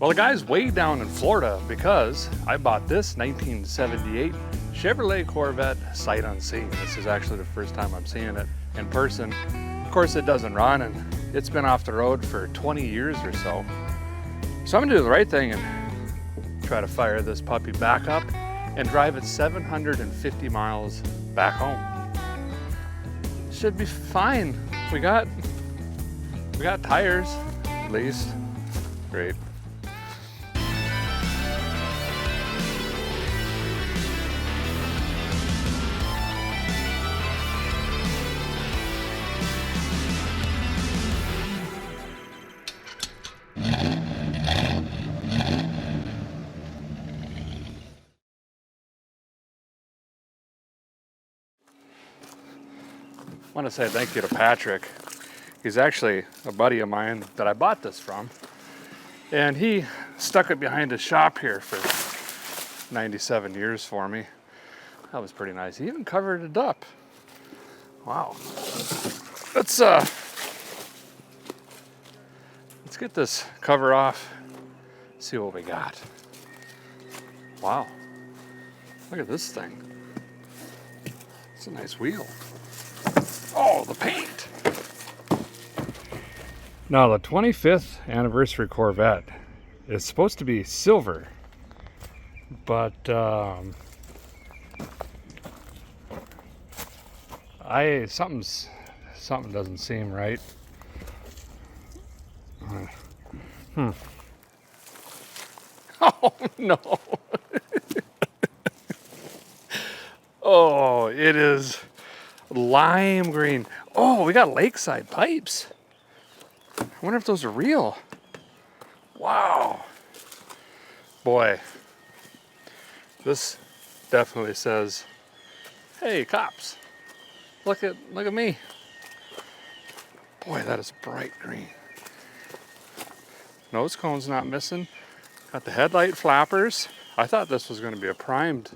Well, the guy's way down in Florida because I bought this 1978 Chevrolet Corvette sight unseen. This is actually the first time I'm seeing it in person. Of course, it doesn't run, and it's been off the road for 20 years or so. So I'm gonna do the right thing and try to fire this puppy back up and drive it 750 miles back home. Should be fine. We got tires, at least. Great. I want to say thank you to Patrick. He's actually a buddy of mine that I bought this from. And he stuck it behind his shop here for 97 years for me. That was pretty nice. He even covered it up. Wow. Let's get this cover off, see what we got. Wow. Look at this thing. It's a nice wheel. Oh, the paint. Now, the 25th anniversary Corvette is supposed to be silver, but something doesn't seem right. Oh no. Oh, it is lime green. Oh, we got lakeside pipes. I wonder if those are real. Wow. Boy, this definitely says, hey, cops, look at me. Boy, that is bright green. Nose cone's not missing. Got the headlight flappers. I thought this was going to be a primed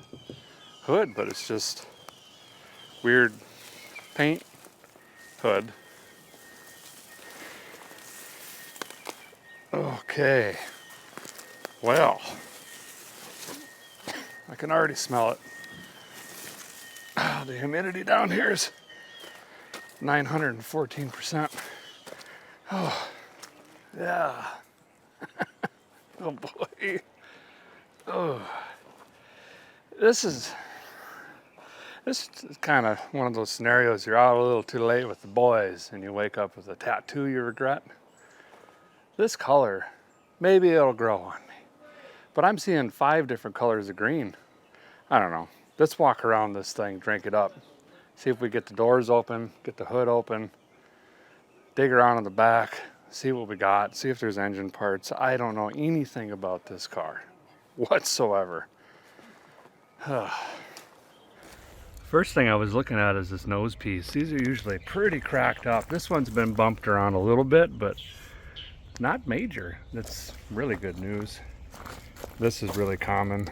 hood, but it's just weird paint hood. Okay, well, I can already smell it. The humidity down here is 914%. Oh, yeah. Oh boy. Oh, this is kind of one of those scenarios. You're out a little too late with the boys and you wake up with a tattoo you regret. This color, maybe it'll grow on me, but I'm seeing 5 different colors of green. I don't know. Let's walk around this thing, drink it up. See if we get the doors open, get the hood open, dig around in the back, see what we got, see if there's engine parts. I don't know anything about this car whatsoever. First thing I was looking at is this nose piece. These are usually pretty cracked up. This one's been bumped around a little bit, but not major. That's really good news. This is really common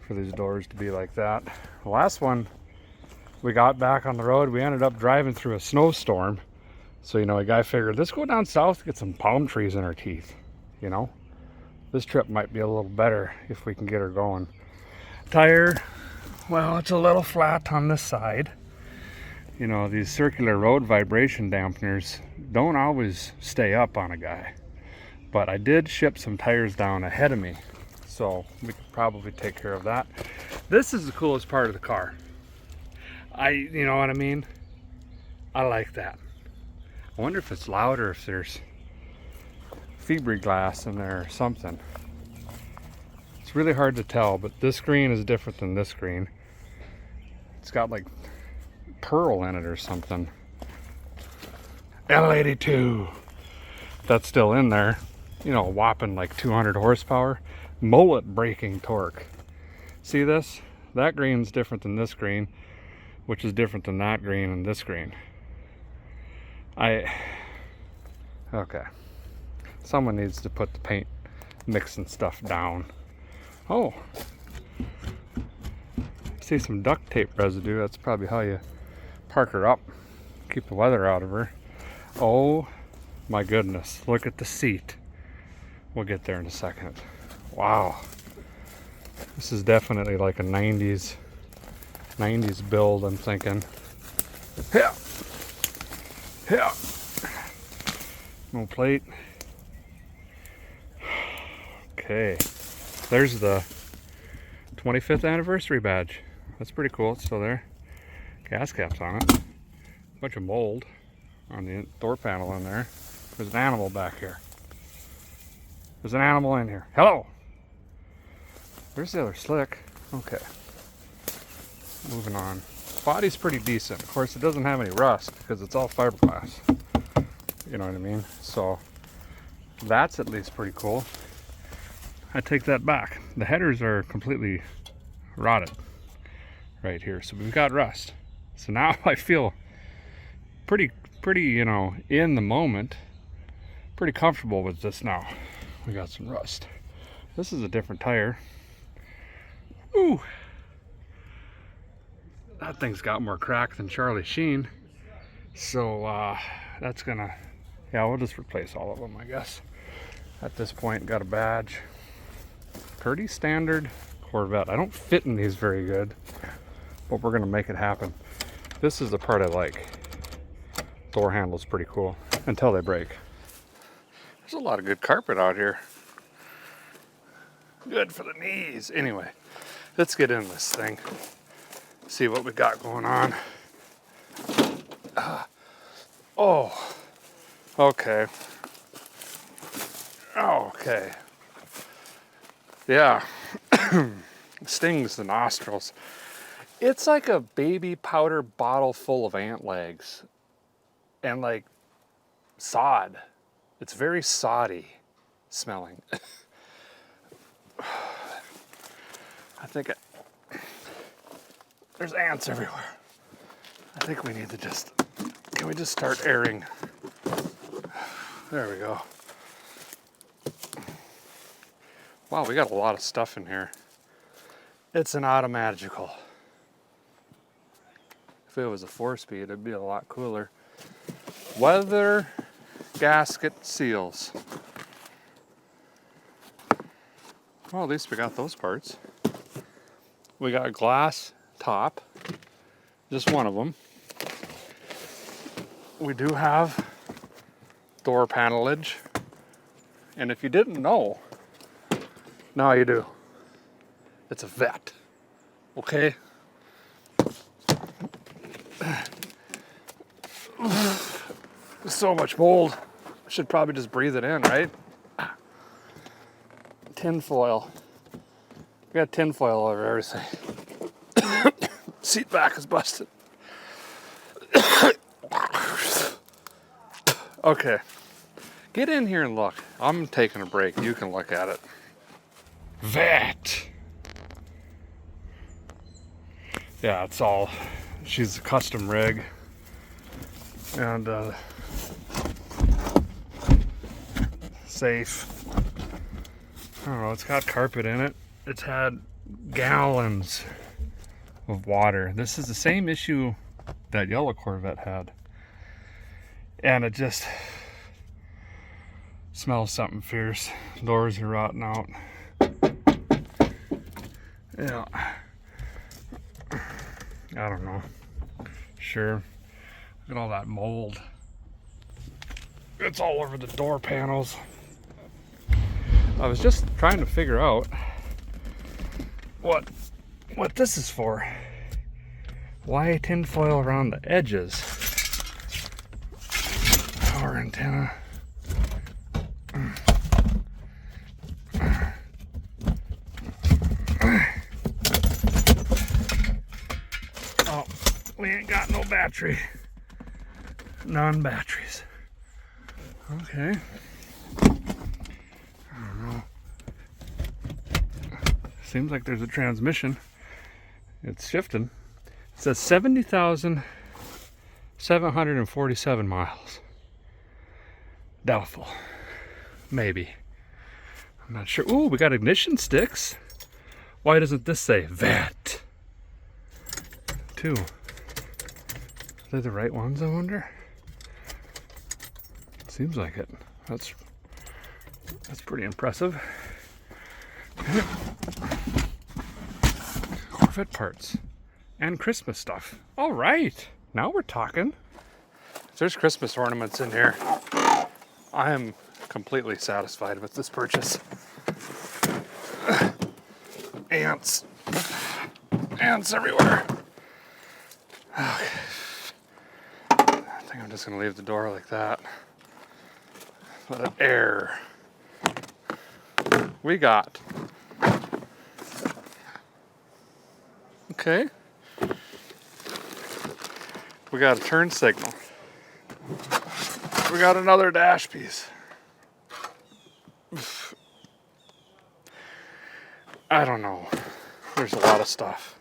for these doors to be like that. The last one we got back on the road, we ended up driving through a snowstorm. So, you know, a guy figured, let's go down south to get some palm trees in our teeth. You know, this trip might be a little better if we can get her going. Tire, well, it's a little flat on this side. You know, these circular road vibration dampeners don't always stay up on a guy. But I did ship some tires down ahead of me, so we could probably take care of that. This is the coolest part of the car. You know what I mean? I like that. I wonder if it's loud or if there's fiberglass in there or something. It's really hard to tell, but this screen is different than this screen. It's got like pearl in it or something. L82. That's still in there. You know, whopping like 200 horsepower. Mullet braking torque. See this? That green's different than this green, which is different than that green and this green. Okay. Someone needs to put the paint mixing stuff down. Oh. See some duct tape residue. That's probably how you park her up. Keep the weather out of her. Oh my goodness. Look at the seat. We'll get there in a second. Wow. This is definitely like a 90s build, I'm thinking. Yeah. Yeah. No plate. Okay. There's the 25th anniversary badge. That's pretty cool. It's still there. Gas caps on it. Bunch of mold on the door panel in there. There's an animal back here. There's an animal in here. Hello! There's the other slick. Okay. Moving on. Body's pretty decent. Of course, it doesn't have any rust because it's all fiberglass. You know what I mean? So, that's at least pretty cool. I take that back. The headers are completely rotted right here. So we've got rust. So now I feel pretty, you know, in the moment, pretty comfortable with this now. We got some rust. This is a different tire. Ooh. That thing's got more crack than Charlie Sheen. So that's gonna, yeah, we'll just replace all of them, I guess. At this point, got a badge. Pretty standard Corvette. I don't fit in these very good, but we're gonna make it happen. This is the part I like. Door handle's pretty cool until they break. There's a lot of good carpet out here. Good for the knees. Anyway, let's get in this thing. See what we got going on. Oh, okay. Okay. Yeah. Stings the nostrils. It's like a baby powder bottle full of ant legs and like sod. It's very soddy smelling. I think there's ants everywhere. I think we need to just, can we just start airing? There we go. Wow, we got a lot of stuff in here. It's an automagical. If it was a 4-speed, it'd be a lot cooler. Weather gasket seals. Well, at least we got those parts. We got a glass top, just one of them. We do have door panelage. And if you didn't know, now you do. It's a vet, okay? So much mold. I should probably just breathe it in, right? Tin foil. We got tin foil over everything. Seat back is busted. Okay. Get in here and look. I'm taking a break. You can look at it. Vet. Yeah, it's all. She's a custom rig. And safe. I don't know, it's got carpet in it. It's had gallons of water. This is the same issue that yellow Corvette had. And it just smells something fierce. Doors are rotting out. Yeah. I don't know. Sure. Look at all that mold. It's all over the door panels. I was just trying to figure out what this is for. Why tin foil around the edges? Power antenna. Oh, we ain't got no battery. None batteries. Okay. Seems like there's a transmission. It's shifting. It says 70,747 miles. Doubtful. Maybe. I'm not sure. Ooh, we got ignition sticks. Why doesn't this say vet? 2. Are they the right ones, I wonder? Seems like it. That's That's pretty impressive. Corvette parts and Christmas stuff. All right, now we're talking. If there's Christmas ornaments in here, I am completely satisfied with this purchase. Ants. Ants everywhere. Okay. I think I'm just gonna leave the door like that. Let it air. We got. Okay. We got a turn signal. We got another dash piece. I don't know. There's a lot of stuff.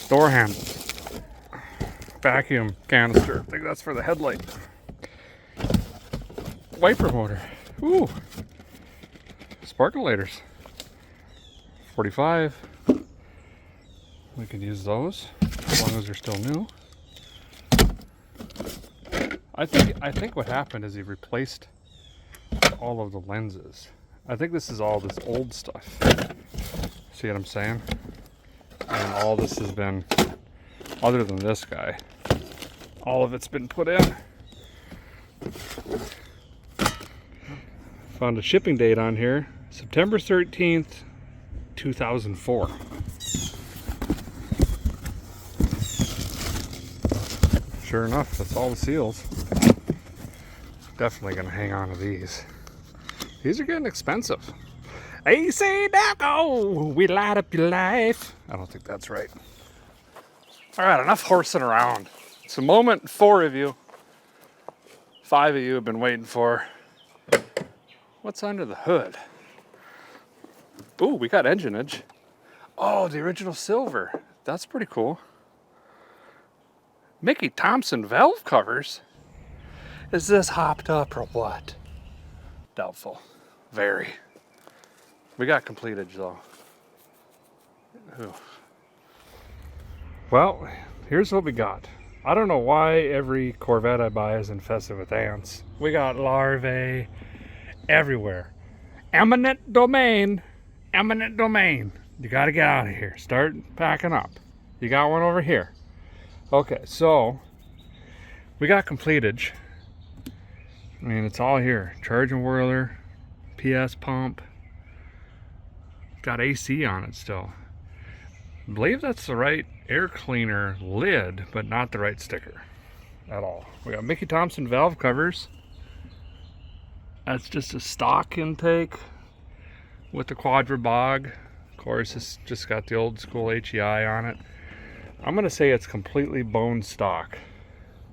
Door handle. Vacuum canister. I think that's for the headlight. Wiper motor. Ooh. Sparkulators. 45. We could use those as long as they're still new. I think what happened is he replaced all of the lenses. I think this is all this old stuff. See what I'm saying? And all this has been, other than this guy, all of it's been put in. Found a shipping date on here, September 13th, 2004. Sure enough, that's all the seals. Definitely gonna hang on to these. These are getting expensive. AC Daco, we light up your life. I don't think that's right. All right, enough horsing around. It's a moment 5 of you have been waiting for. What's under the hood? Ooh, we got engineage. Oh, the original silver. That's pretty cool. Mickey Thompson valve covers. Is this hopped up or what? Doubtful. Very. We got completage though. Ooh. Well, here's what we got. I don't know why every Corvette I buy is infested with ants. We got larvae everywhere. Eminent domain. Eminent domain. You gotta get out of here. Start packing up. You got one over here. Okay, so we got completage. I mean, it's all here. Charging whirler, PS pump. Got AC on it still. I believe that's the right air cleaner lid, but not the right sticker at all. We got Mickey Thompson valve covers. That's just a stock intake with the Quadra Bog. Of course, it's just got the old school HEI on it. I'm gonna say it's completely bone stock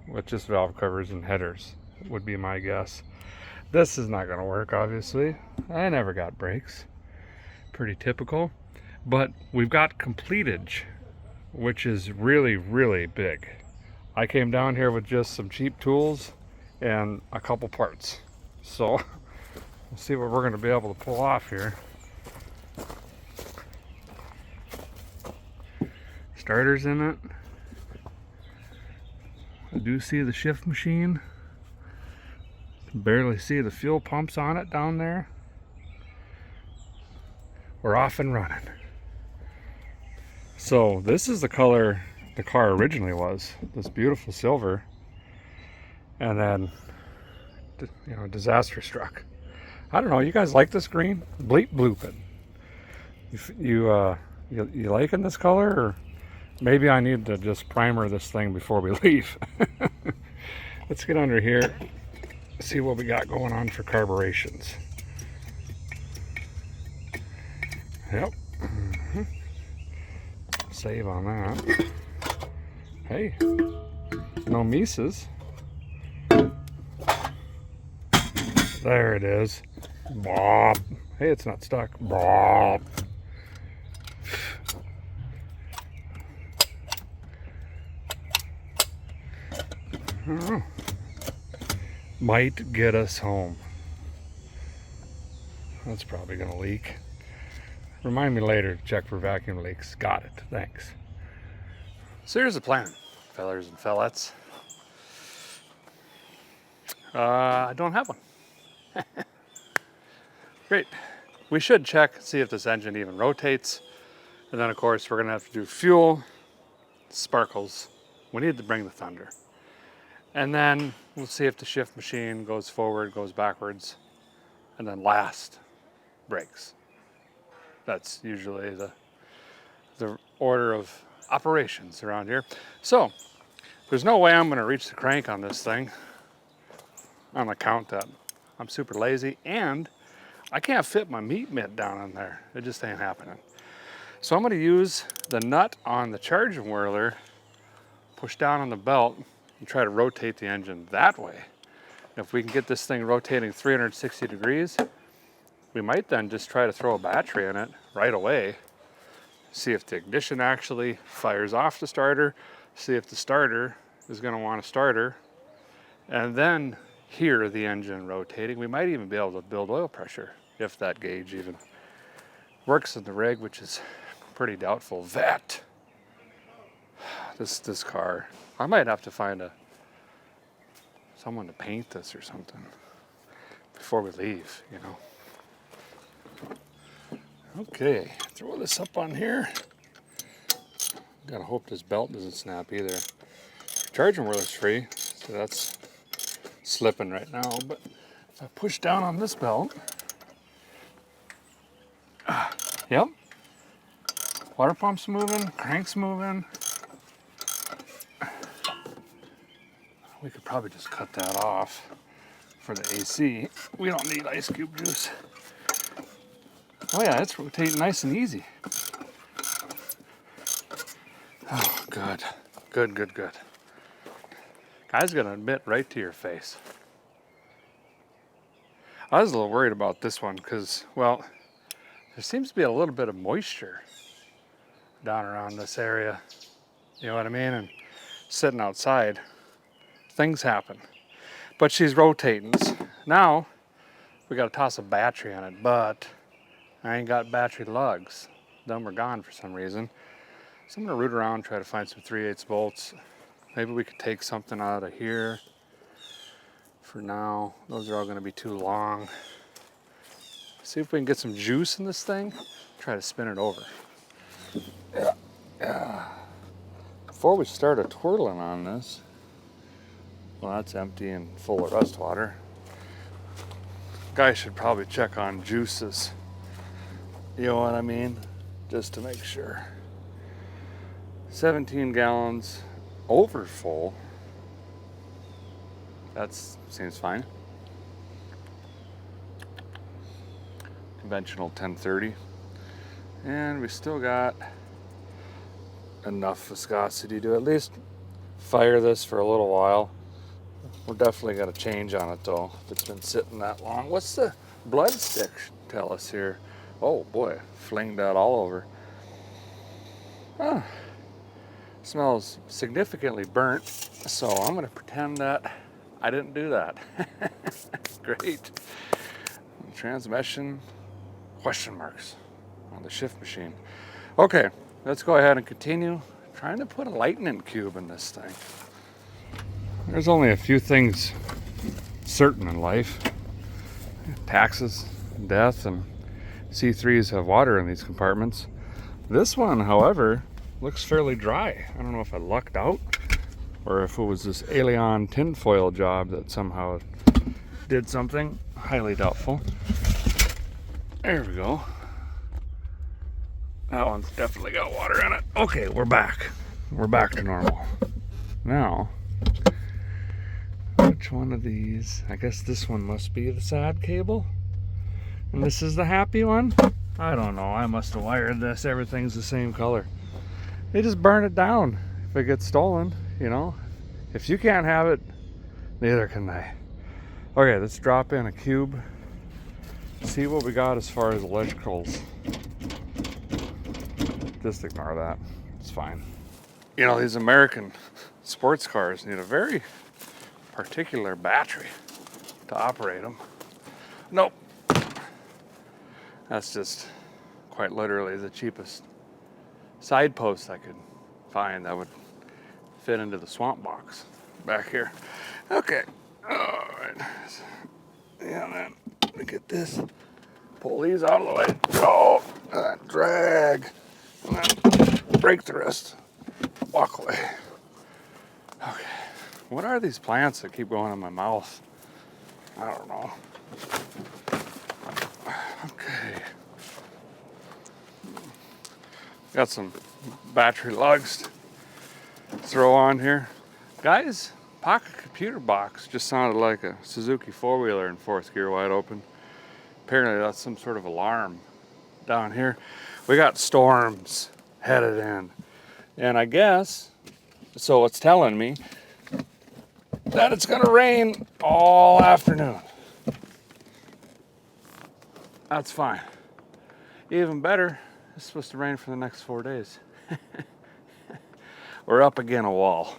with just valve covers and headers would be my guess. This is not gonna work, obviously. I never got brakes. Pretty typical. But we've got completage, which is really, really big. I came down here with just some cheap tools and a couple parts. So we'll see what we're gonna be able to pull off here. Starters in it. I do see the shift machine. Can barely see the fuel pumps on it down there. We're off and running. So this is the color the car originally was, this beautiful silver, and then, you know, disaster struck. I don't know, you guys like this green? Bleep bloop it. You liking this color, or maybe I need to just primer this thing before we leave. Let's get under here, see what we got going on for carburetions. Yep. Mm-hmm. Save on that. Hey, no Mises. There it is. Bob. Hey, it's not stuck. Bob. Might get us home. That's probably gonna leak. Remind me later to check for vacuum leaks. Got it. Thanks. So here's the plan, fellers and fellettes. I don't have one. Great. We should check, see if this engine even rotates. And then of course we're gonna have to do fuel, sparkles. We need to bring the thunder. And then we'll see if the shift machine goes forward, goes backwards, and then last, brakes. That's usually the order of operations around here. So there's no way I'm gonna reach the crank on this thing on account that I'm super lazy and I can't fit my meat mitt down in there. It just ain't happening. So I'm gonna use the nut on the charging whirler, push down on the belt, and try to rotate the engine that way. If we can get this thing rotating 360 degrees, we might then just try to throw a battery in it right away, see if the ignition actually fires off the starter, see if the starter is gonna want a starter, and then hear the engine rotating. We might even be able to build oil pressure if that gauge even works in the rig, which is pretty doubtful. That this car, I might have to find someone to paint this or something before we leave, you know. Okay, throw this up on here. Gotta hope this belt doesn't snap either. Charging whirler's free, so that's slipping right now, but if I push down on this belt, yep, water pump's moving, crank's moving. We could probably just cut that off for the AC. We don't need ice cube juice. Oh yeah, it's rotating nice and easy. Oh, good. Good, good, good. Guy's gonna admit right to your face. I was a little worried about this one because, well, there seems to be a little bit of moisture down around this area. You know what I mean? And sitting outside, things happen. But she's rotating. Now, we gotta toss a battery on it, but I ain't got battery lugs. Them are gone for some reason. So I'm gonna root around, try to find some 3/8 bolts. Maybe we could take something out of here for now. Those are all gonna be too long. See if we can get some juice in this thing. Try to spin it over. Yeah. Before we start a twirling on this, well, that's empty and full of rust water. Guy should probably check on juices. You know what I mean? Just to make sure. 17 gallons over full. That seems fine. Conventional 1030. And we still got enough viscosity to at least fire this for a little while. We're definitely got a change on it though, if it's been sitting that long. What's the blood stick tell us here? Oh boy, flinged that all over. Ah, smells significantly burnt, so I'm gonna pretend that I didn't do that. Great. Transmission, question marks on the shift machine. Okay, let's go ahead and continue trying to put a lightning cube in this thing. There's only a few things certain in life. Taxes, death, and C3s have water in these compartments. This one, however, looks fairly dry. I don't know if I lucked out or if it was this alien tinfoil job that somehow did something. Highly doubtful. There we go. That one's definitely got water in it. Okay, we're back. We're back to normal. Now, which one of these? I guess this one must be the sad cable. And this is the happy one? I don't know. I must have wired this. Everything's the same color. They just burn it down if it gets stolen, you know? If you can't have it, neither can they. Okay, let's drop in a cube. See what we got as far as electricals. Just ignore that. It's fine. You know, these American sports cars need a very particular battery to operate them. Nope. That's just quite literally the cheapest side post I could find that would fit into the swamp box back here. Okay. All right. Yeah, me get this. Pull these out of the way. Oh, drag. And then break the rest. Walk away. Okay. What are these plants that keep going in my mouth? I don't know. Okay. Got some battery lugs to throw on here. Guys, pocket computer box just sounded like a Suzuki four-wheeler in fourth gear wide open. Apparently that's some sort of alarm down here. We got storms headed in. And I guess, so it's telling me that it's gonna rain all afternoon. That's fine. Even better, it's supposed to rain for the next 4 days. We're up against a wall.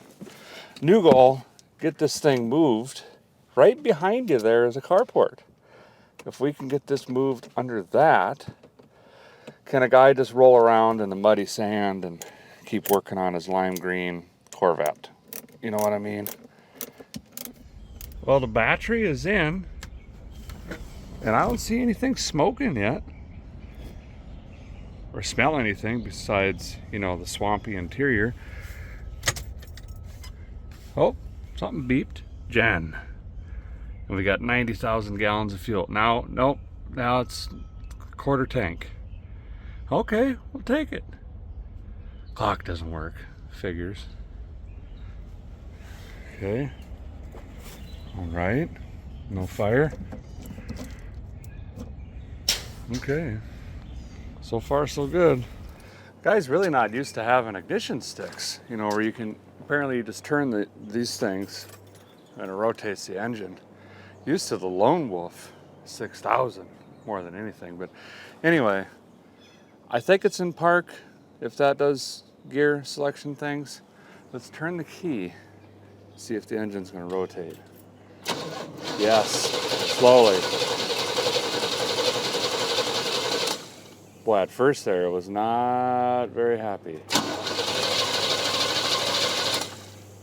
New goal, get this thing moved. Right behind you there is a carport. If we can get this moved under that, can a guy just roll around in the muddy sand and keep working on his lime green Corvette? You know what I mean? Well, the battery is in, and I don't see anything smoking yet, or smell anything besides, you know, the swampy interior. Oh, something beeped. Jen. And we got 90,000 gallons of fuel. Now, nope, now it's a quarter tank. Okay, we'll take it. Clock doesn't work. Figures. Okay. All right. No fire. Okay. So far, so good. Guy's really not used to having ignition sticks, you know, where you can, apparently you just turn these things and it rotates the engine. Used to the Lone Wolf 6000 more than anything. But anyway, I think it's in park if that does gear selection things. Let's turn the key, see if the engine's going to rotate. Yes, slowly. Boy, at first there, it was not very happy.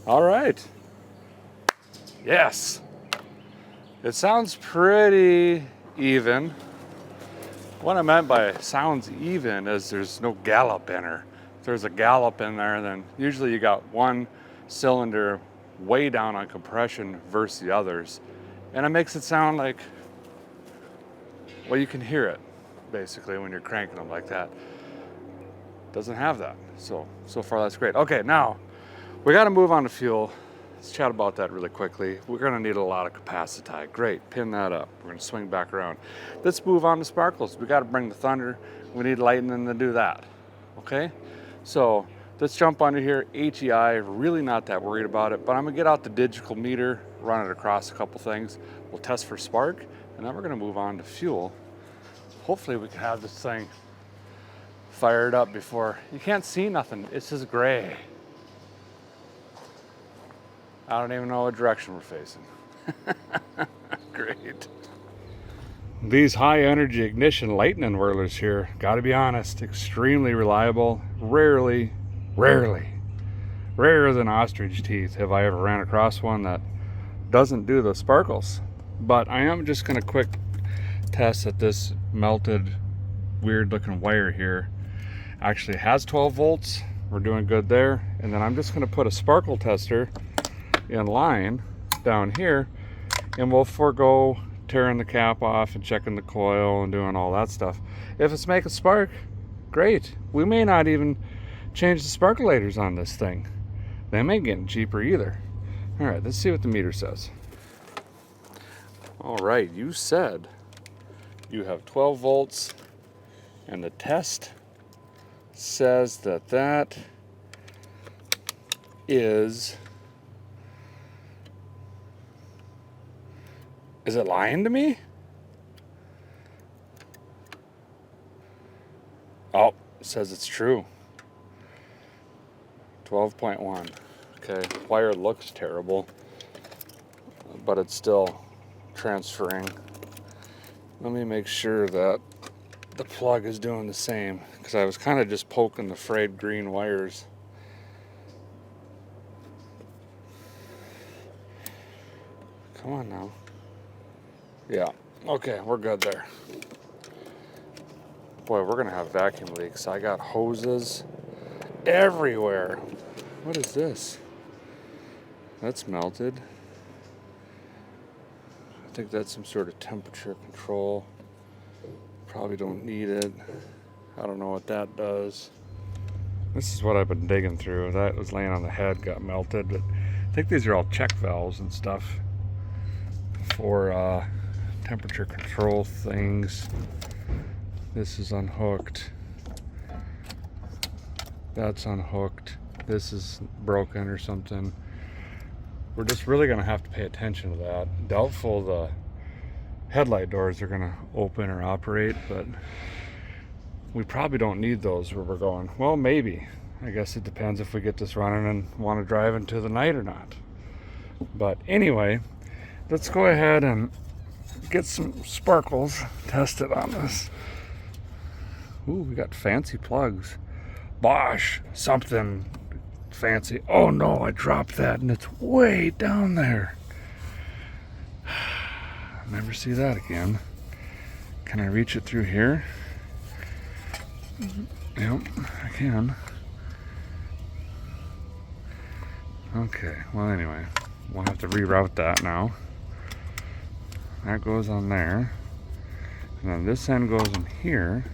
All right. Yes. It sounds pretty even. What I meant by sounds even is there's no gallop in her. If there's a gallop in there, then usually you got one cylinder way down on compression versus the others. And it makes it sound like, well, you can hear it basically when you're cranking them like that. Doesn't have that. So far that's great. Okay, now we got to move on to fuel. Let's chat about that really quickly. We're going to need a lot of capacity. Great, pin that up. We're going to swing back around. Let's move on to sparkles. We got to bring the thunder. We need lightning to do that. Okay, so let's jump onto here. HEI, really not that worried about it, but I'm going to get out the digital meter, run it across a couple things. We'll test for spark, and then we're going to move on to fuel. Hopefully we can have this thing fired up before, you can't see nothing. It's just gray. I don't even know what direction we're facing. Great. These high energy ignition lightning whirlers here, gotta be honest, extremely reliable. Rarer than ostrich teeth have I ever ran across one that doesn't do the sparkles. But I am just gonna quick test that this melted, weird looking wire here actually has 12 volts. We're doing good there. And then I'm just gonna put a sparkle tester in line down here, and we'll forego tearing the cap off and checking the coil and doing all that stuff. If it's making spark, great. We may not even change the sparkulators on this thing. They ain't getting cheaper either. All right, let's see what the meter says. All right, you said you have 12 volts, and the test says that is it lying to me? Oh, it says it's true. 12.1. Okay, wire looks terrible, but it's still transferring. Let me make sure that the plug is doing the same, because I was kind of just poking the frayed green wires. Come on now. Yeah, Okay, we're good there. Boy, we're gonna have vacuum leaks. I got hoses everywhere. What is this? That's melted. I think that's some sort of temperature control. Probably don't need it. I don't know what that does. This is what I've been digging through. That was laying on the head, got melted, but I think these are all check valves and stuff for temperature control things. This is unhooked. That's unhooked. This is broken or something. We're just really gonna have to pay attention to that. Doubtful the headlight doors are gonna open or operate, but we probably don't need those where we're going. Well, maybe. I guess it depends if we get this running and want to drive into the night or not. But anyway, let's go ahead and get some sparkles tested on this. Ooh, we got fancy plugs. Bosch, something fancy. Oh no, I dropped that and it's way down there. Never see that again. Can I reach it through here? Yep, I can. Okay, well anyway, we'll have to reroute that now. That goes on there. And then this end goes in here.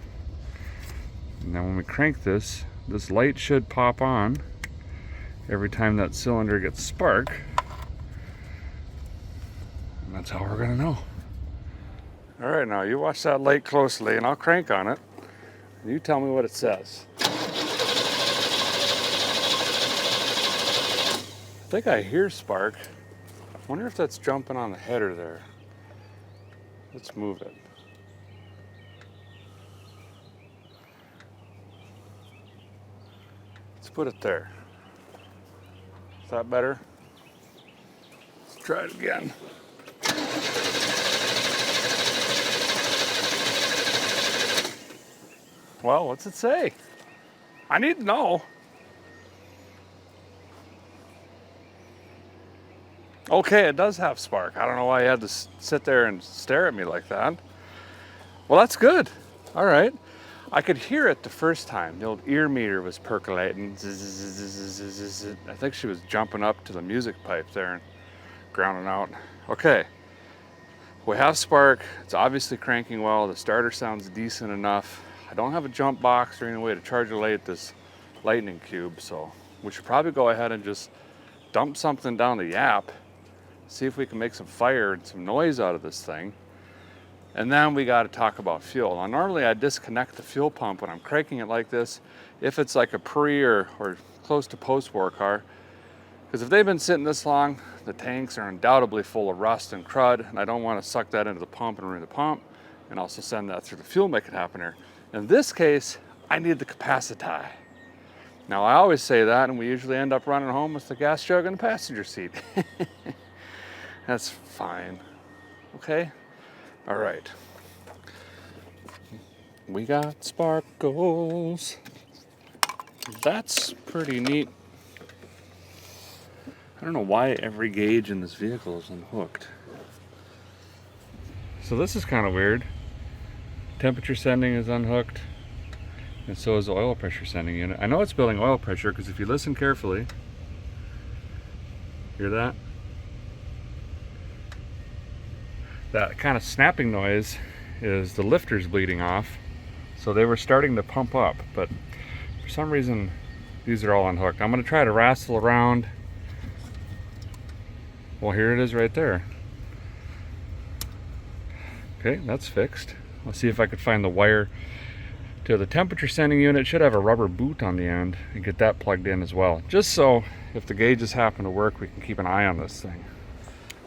And then when we crank this, this light should pop on every time that cylinder gets spark. And that's how we're gonna know. All right, now you watch that light closely and I'll crank on it. And you tell me what it says. I think I hear spark. I wonder if that's jumping on the header there. Let's move it. Let's put it there. Is that better? Let's try it again. Well, what's it say? I need to know. Okay, it does have spark. I don't know why you had to sit there and stare at me like that. Well, that's good. All right. I could hear it the first time. The old ear meter was percolating. Zzz, zzz, zzz, zzz, zzz. I think she was jumping up to the music pipe there and grounding out. Okay. We have spark. It's obviously cranking well. The starter sounds decent enough. I don't have a jump box or any way to charge or light this lightning cube, so we should probably go ahead and just dump something down the yap, see if we can make some fire and some noise out of this thing. And then we got to talk about fuel. Now, normally I disconnect the fuel pump when I'm cranking it like this, if it's like a pre or close to post-war car, because if they've been sitting this long, the tanks are undoubtedly full of rust and crud, and I don't want to suck that into the pump and ruin the pump, and also send that through the fuel, make it happen here. In this case, I need the capacity. Now, I always say that, and we usually end up running home with the gas jug in the passenger seat. That's fine. Okay? All right. We got sparkles. That's pretty neat. I don't know why every gauge in this vehicle is unhooked. So this is kind of weird. Temperature sending is unhooked, and so is the oil pressure sending unit. I know it's building oil pressure because if you listen carefully, hear that? That kind of snapping noise is the lifters bleeding off. So they were starting to pump up, but for some reason these are all unhooked. I'm going to try to wrestle around. Well, here it is right there. Okay, that's fixed. I'll see if I could find the wire to the temperature sending unit. It should have a rubber boot on the end, and get that plugged in as well. Just so if the gauges happen to work, we can keep an eye on this thing.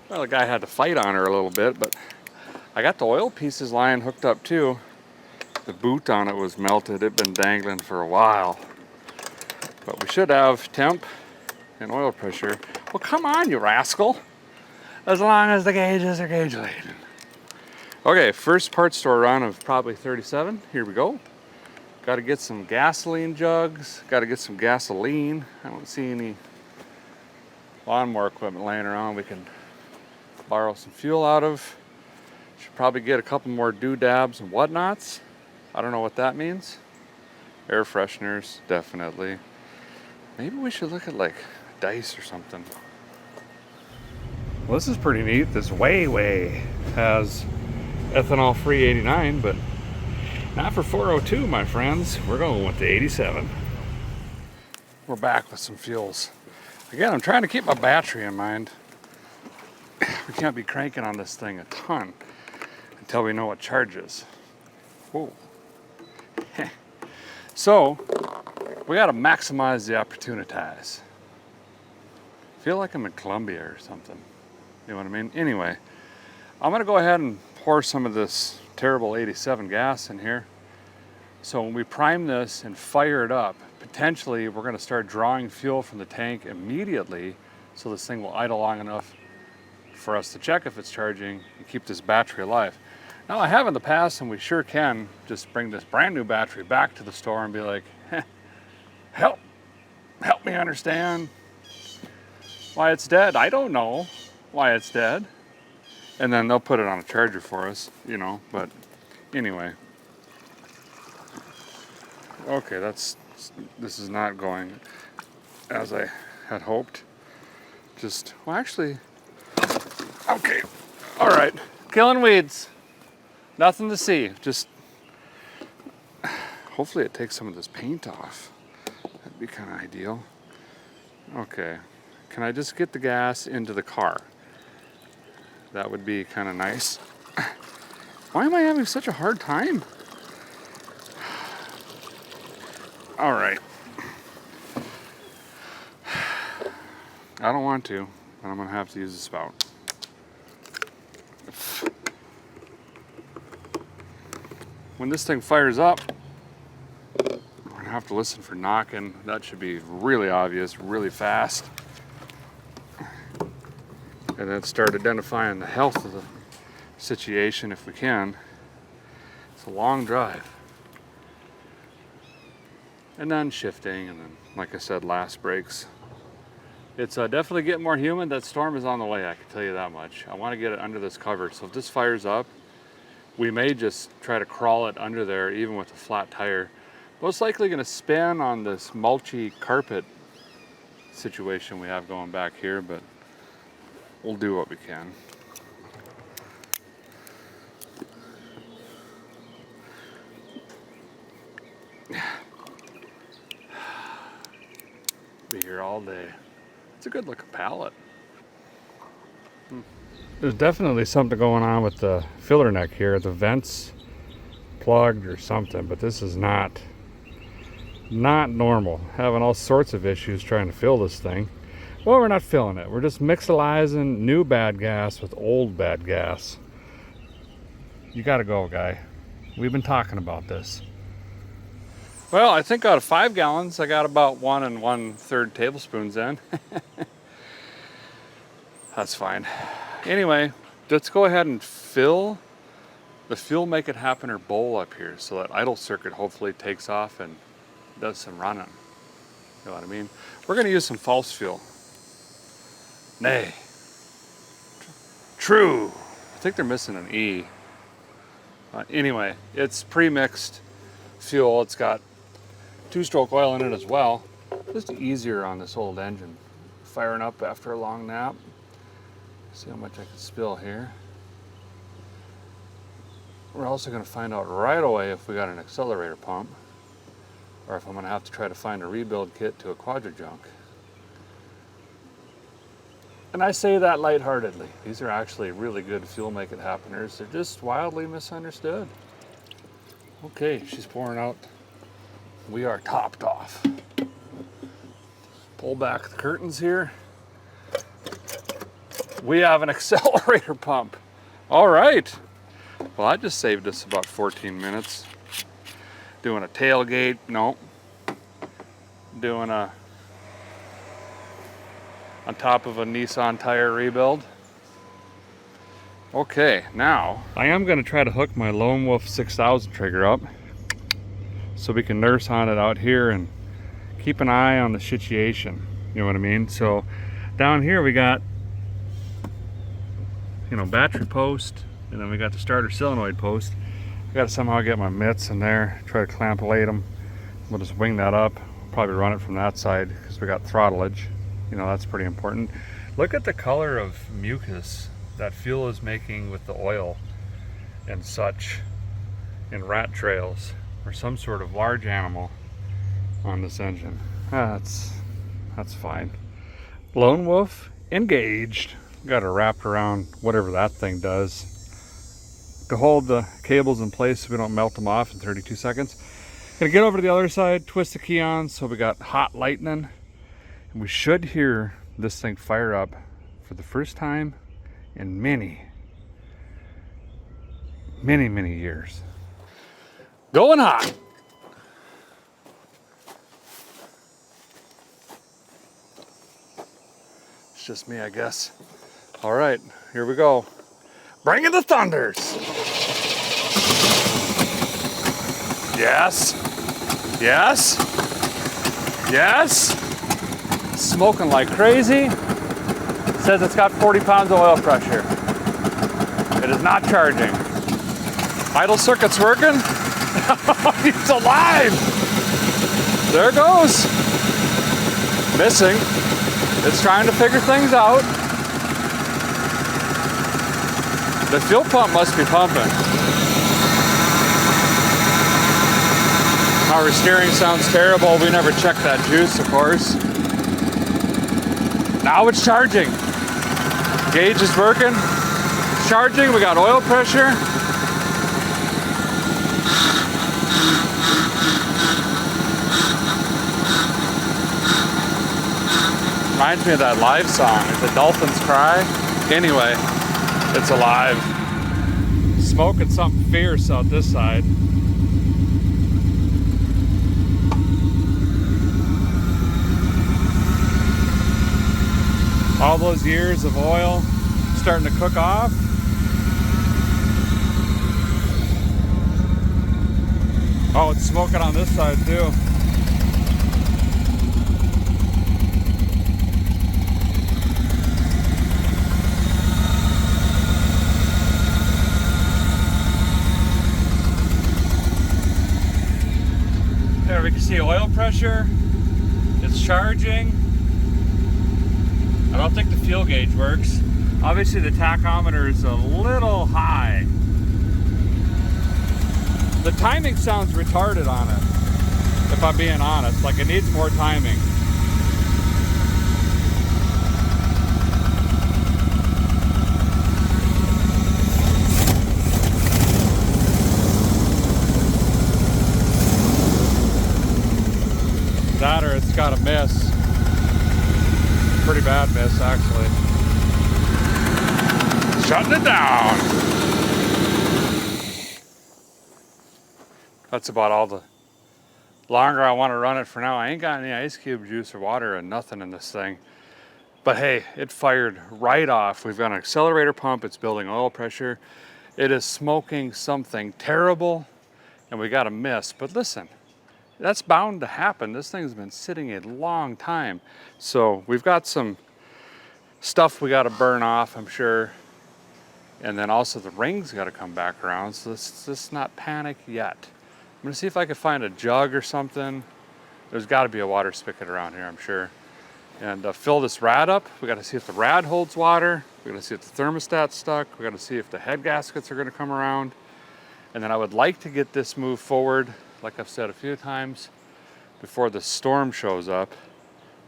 Well, the guy had to fight on her a little bit, but I got the oil pieces lying hooked up too. The boot on it was melted. It'd been dangling for a while. But we should have temp and oil pressure. Well, come on, you rascal. As long as the gauges are gauge laden. Okay, first parts store run of probably 37. Here we go. Got to get some gasoline jugs. Got to get some gasoline. I don't see any lawnmower equipment laying around we can borrow some fuel out of. Should probably get a couple more doodabs and whatnots. I don't know what that means. Air fresheners, definitely. Maybe we should look at like dice or something. Well, this is pretty neat. This Way has ethanol free 89, but not for 402, my friends. We're going with the 87. We're back with some fuels. Again, I'm trying to keep my battery in mind. We can't be cranking on this thing a ton until we know what charges. Whoa. So, we gotta maximize the opportunities. Feel like I'm in Colombia or something. You know what I mean? Anyway, I'm gonna go ahead and pour some of this terrible 87 gas in here. So when we prime this and fire it up, potentially we're gonna start drawing fuel from the tank immediately, so this thing will idle long enough for us to check if it's charging and keep this battery alive. Now, I have in the past, and we sure can just bring this brand new battery back to the store and be like, help me understand why it's dead. I don't know why it's dead. And then they'll put it on a charger for us, you know, but anyway. Okay, this is not going as I had hoped. Well, actually, okay, all right, killing weeds. Nothing to see, just hopefully it takes some of this paint off. That'd be kind of ideal. Okay, can I just get the gas into the car? That would be kind of nice. Why am I having such a hard time? All right. I don't want to, but I'm gonna have to use the spout. When this thing fires up, we're gonna have to listen for knocking. That should be really obvious, really fast. And then start identifying the health of the situation if we can. It's a long drive. And then shifting, and then, like I said, last brakes. It's definitely getting more humid. That storm is on the way, I can tell you that much. I wanna get it under this cover. So if this fires up, we may just try to crawl it under there, even with a flat tire. Most likely gonna spin on this mulchy carpet situation we have going back here, but we'll do what we can. Be here all day. It's a good looking pallet. There's definitely something going on with the filler neck here. The vent's plugged or something, but this is not normal. Having all sorts of issues trying to fill this thing. Well, we're not filling it. We're just mixolizing new bad gas with old bad gas. You gotta go, guy. We've been talking about this. Well, I think out of 5 gallons, I got about 1 1/3 tablespoons in. That's fine. Anyway, let's go ahead and fill the fuel make it happen bowl up here so that idle circuit hopefully takes off and does some running. You know what I mean? We're gonna use some false fuel. Nay. True. I think they're missing an E. Anyway, it's pre-mixed fuel. It's got 2-stroke oil in it as well. Just easier on this old engine. Firing up after a long nap. See how much I can spill here. We're also going to find out right away if we got an accelerator pump, or if I'm going to have to try to find a rebuild kit to a quadra-junk. And I say that lightheartedly. These are actually really good fuel make it happeners. They're just wildly misunderstood. Okay, she's pouring out. We are topped off. Pull back the curtains here. We have an accelerator pump. All right. Well, I just saved us about 14 minutes. Doing a tailgate, no. Doing a on top of a Nissan tire rebuild. Okay, now I am going to try to hook my Lone Wolf 6000 trigger up so we can nurse on it out here and keep an eye on the situation. You know what I mean? So down here we got, you know, battery post, And then we got the starter solenoid post. I gotta somehow get my mitts in there, try to clamp-late them. We'll just wing that up, probably run it from that side because we got throttlage. You know, that's pretty important. Look at the color of mucus that fuel is making with the oil and such in rat trails or some sort of large animal on this engine. That's fine. Lone wolf engaged. Got it wrapped around whatever that thing does to hold the cables in place so we don't melt them off in 32 seconds. Gonna get over to the other side, twist the key on so we got hot lightning, and we should hear this thing fire up for the first time in many years. Going hot. It's just me, I guess. All right, here we go. Bring in the thunders. Yes. Yes. Yes. Smoking like crazy. It says it's got 40 pounds of oil pressure. It is not charging. Idle circuit's working. It's alive. There it goes. Missing. It's trying to figure things out. The fuel pump must be pumping. Our steering sounds terrible. We never checked that juice, of course. Now it's charging. Gauge is working. It's charging. We got oil pressure. Reminds me of that live song. It's a dolphin's cry. Anyway, it's alive. Smoking something fierce out this side. All those years of oil starting to cook off. Oh, it's smoking on this side too. There we can see oil pressure. It's charging. I don't think the fuel gauge works. Obviously the tachometer is a little high. The timing sounds retarded on it, if I'm being honest. Like it needs more timing. That or it's got a miss. Pretty bad miss, actually. Shutting it down. That's about all the longer I want to run it for now. I ain't got any ice cube juice or water and nothing in this thing. But hey, it fired right off. We've got an accelerator pump. It's building oil pressure. It is smoking something terrible, and we got a miss. But listen, that's bound to happen. This thing's been sitting a long time. So we've got some stuff we got to burn off, I'm sure. And then also the ring's got to come back around. So let's not panic yet. I'm gonna see if I can find a jug or something. There's got to be a water spigot around here, I'm sure. And fill this rad up. We got to see if the rad holds water. We got to see if the thermostat's stuck. We got to see if the head gaskets are going to come around. And then I would like to get this moved forward, like I've said a few times, before the storm shows up,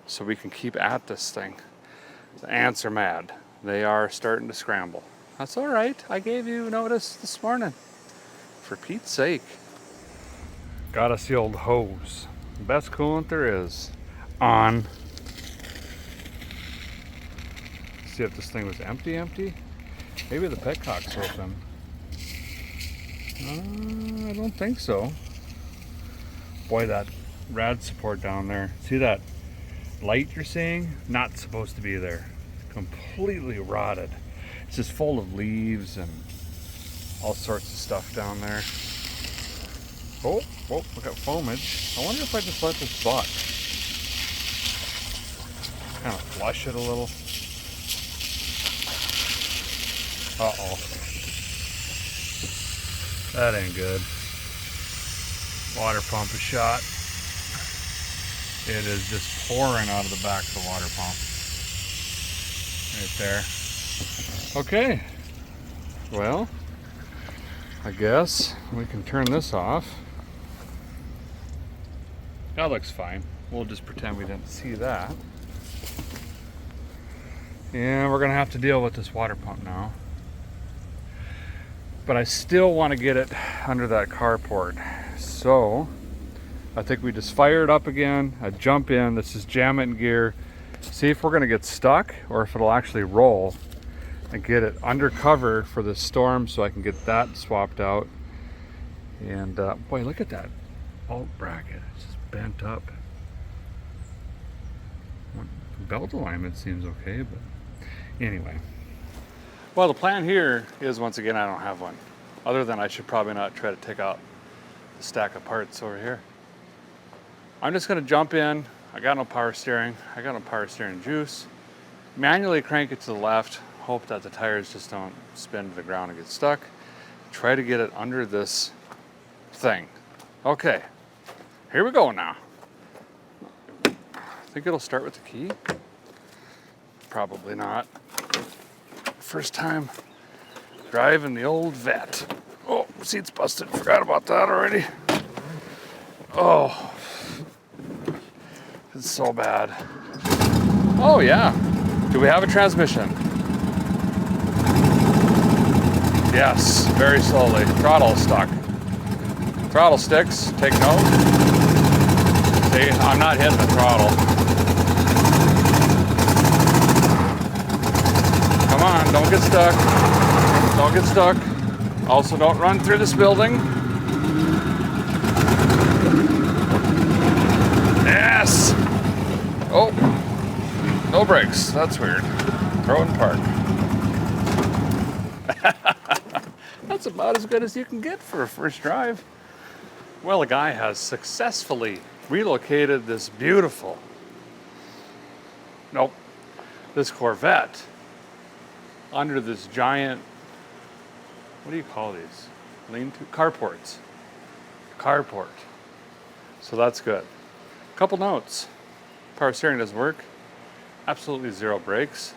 so we can keep at this thing. The ants are mad. They are starting to scramble. That's all right. I gave you notice this morning. For Pete's sake. Got us the old hose. Best coolant there is. On. See if this thing was empty. Maybe the petcock's open. I don't think so. Boy, that rad support down there. See that light you're seeing? Not supposed to be there. Completely rotted. It's just full of leaves and all sorts of stuff down there. Oh, we got foamage. I wonder if I just let this buck. Kind of flush it a little. Uh-oh. That ain't good. Water pump is shot. It is just pouring out of the back of the water pump. Right there. Okay. Well, I guess we can turn this off. That looks fine. We'll just pretend we didn't see that. And we're gonna have to deal with this water pump now. But I still want to get it under that carport. So I think we just fire it up again. I jump in, this is jam it in gear, see if we're gonna get stuck or if it'll actually roll, and get it under cover for this storm so I can get that swapped out. And boy, look at that alt bracket, it's just bent up. The belt alignment seems okay, but anyway. Well, the plan here is, once again, I don't have one. Other than I should probably not try to take out the stack of parts over here. I'm just gonna jump in. I got no power steering. I got no power steering juice. Manually crank it to the left. Hope that the tires just don't spin to the ground and get stuck. Try to get it under this thing. Okay, here we go now. I think it'll start with the key. Probably not. First time driving the old Vette. Oh, seat's busted. Forgot about that already. Oh, it's so bad. Oh yeah. Do we have a transmission? Yes, very slowly. Throttle stuck. Throttle sticks. Take note. See, I'm not hitting the throttle. Come on, don't get stuck. Don't get stuck. Also, don't run through this building. Yes! Oh, no brakes. That's weird. Throw and park. That's about as good as you can get for a first drive. Well, a guy has successfully relocated this beautiful, this Corvette under this giant, what do you call these? Lean-to? Carports. Carport. So that's good. Couple notes. Power steering doesn't work. Absolutely zero brakes.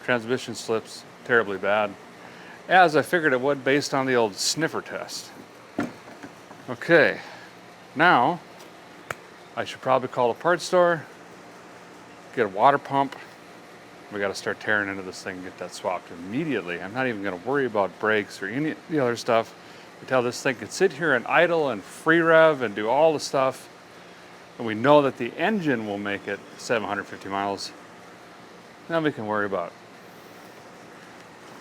Transmission slips terribly bad, as I figured it would based on the old sniffer test. Okay, now I should probably call a parts store, get a water pump. We got to start tearing into this thing and get that swapped immediately. I'm not even going to worry about brakes or any of the other stuff until this thing can sit here and idle and free rev and do all the stuff. And we know that the engine will make it 750 miles. Then we can worry about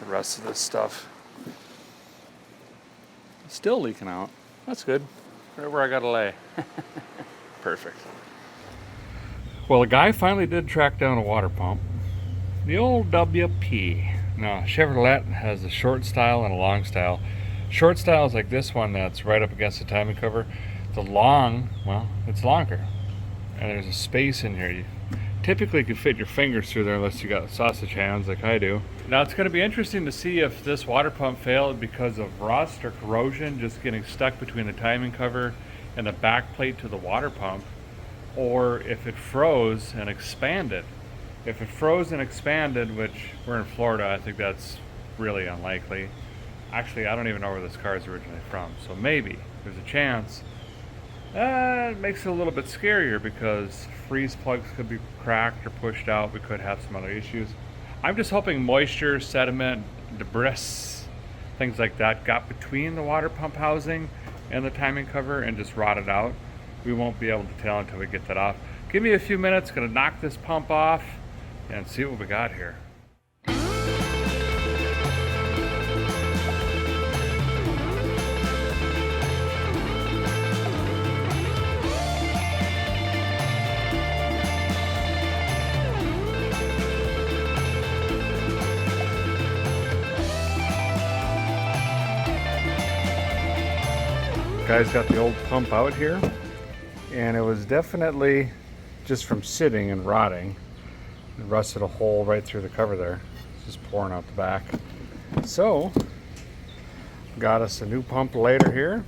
the rest of this stuff. It's still leaking out. That's good. Right where I got to lay. Perfect. Well, a guy finally did track down a water pump. The old WP. Now, Chevrolet has a short style and a long style. Short style is like this one that's right up against the timing cover. The long, well, it's longer. And there's a space in here. You typically could fit your fingers through there unless you got sausage hands like I do. Now, it's going to be interesting to see if this water pump failed because of rust or corrosion just getting stuck between the timing cover and the back plate to the water pump, or if it froze and expanded. If it froze and expanded, which we're in Florida, I think that's really unlikely. Actually, I don't even know where this car is originally from, so maybe there's a chance. It makes it a little bit scarier because freeze plugs could be cracked or pushed out. We could have some other issues. I'm just hoping moisture, sediment, debris, things like that got between the water pump housing and the timing cover and just rotted out. We won't be able to tell until we get that off. Give me a few minutes, gonna knock this pump off and see what we got here. Guys got the old pump out here, and it was definitely just from sitting and rotting. It rusted a hole right through the cover there. It's just pouring out the back. So Got us a new pump later here,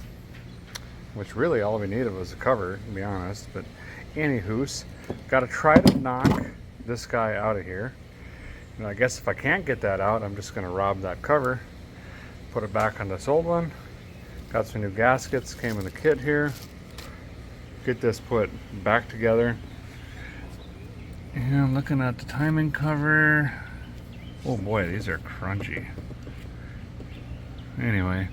which really all we needed was a cover, to be honest. But anywho's, got to try to knock this guy out of here. And I guess if I can't get that out, I'm just going to rob that cover, put it back on this old one. Got some new gaskets, came in the kit here. Get this put back together. And looking at the timing cover. Oh boy, these are crunchy. Anyway,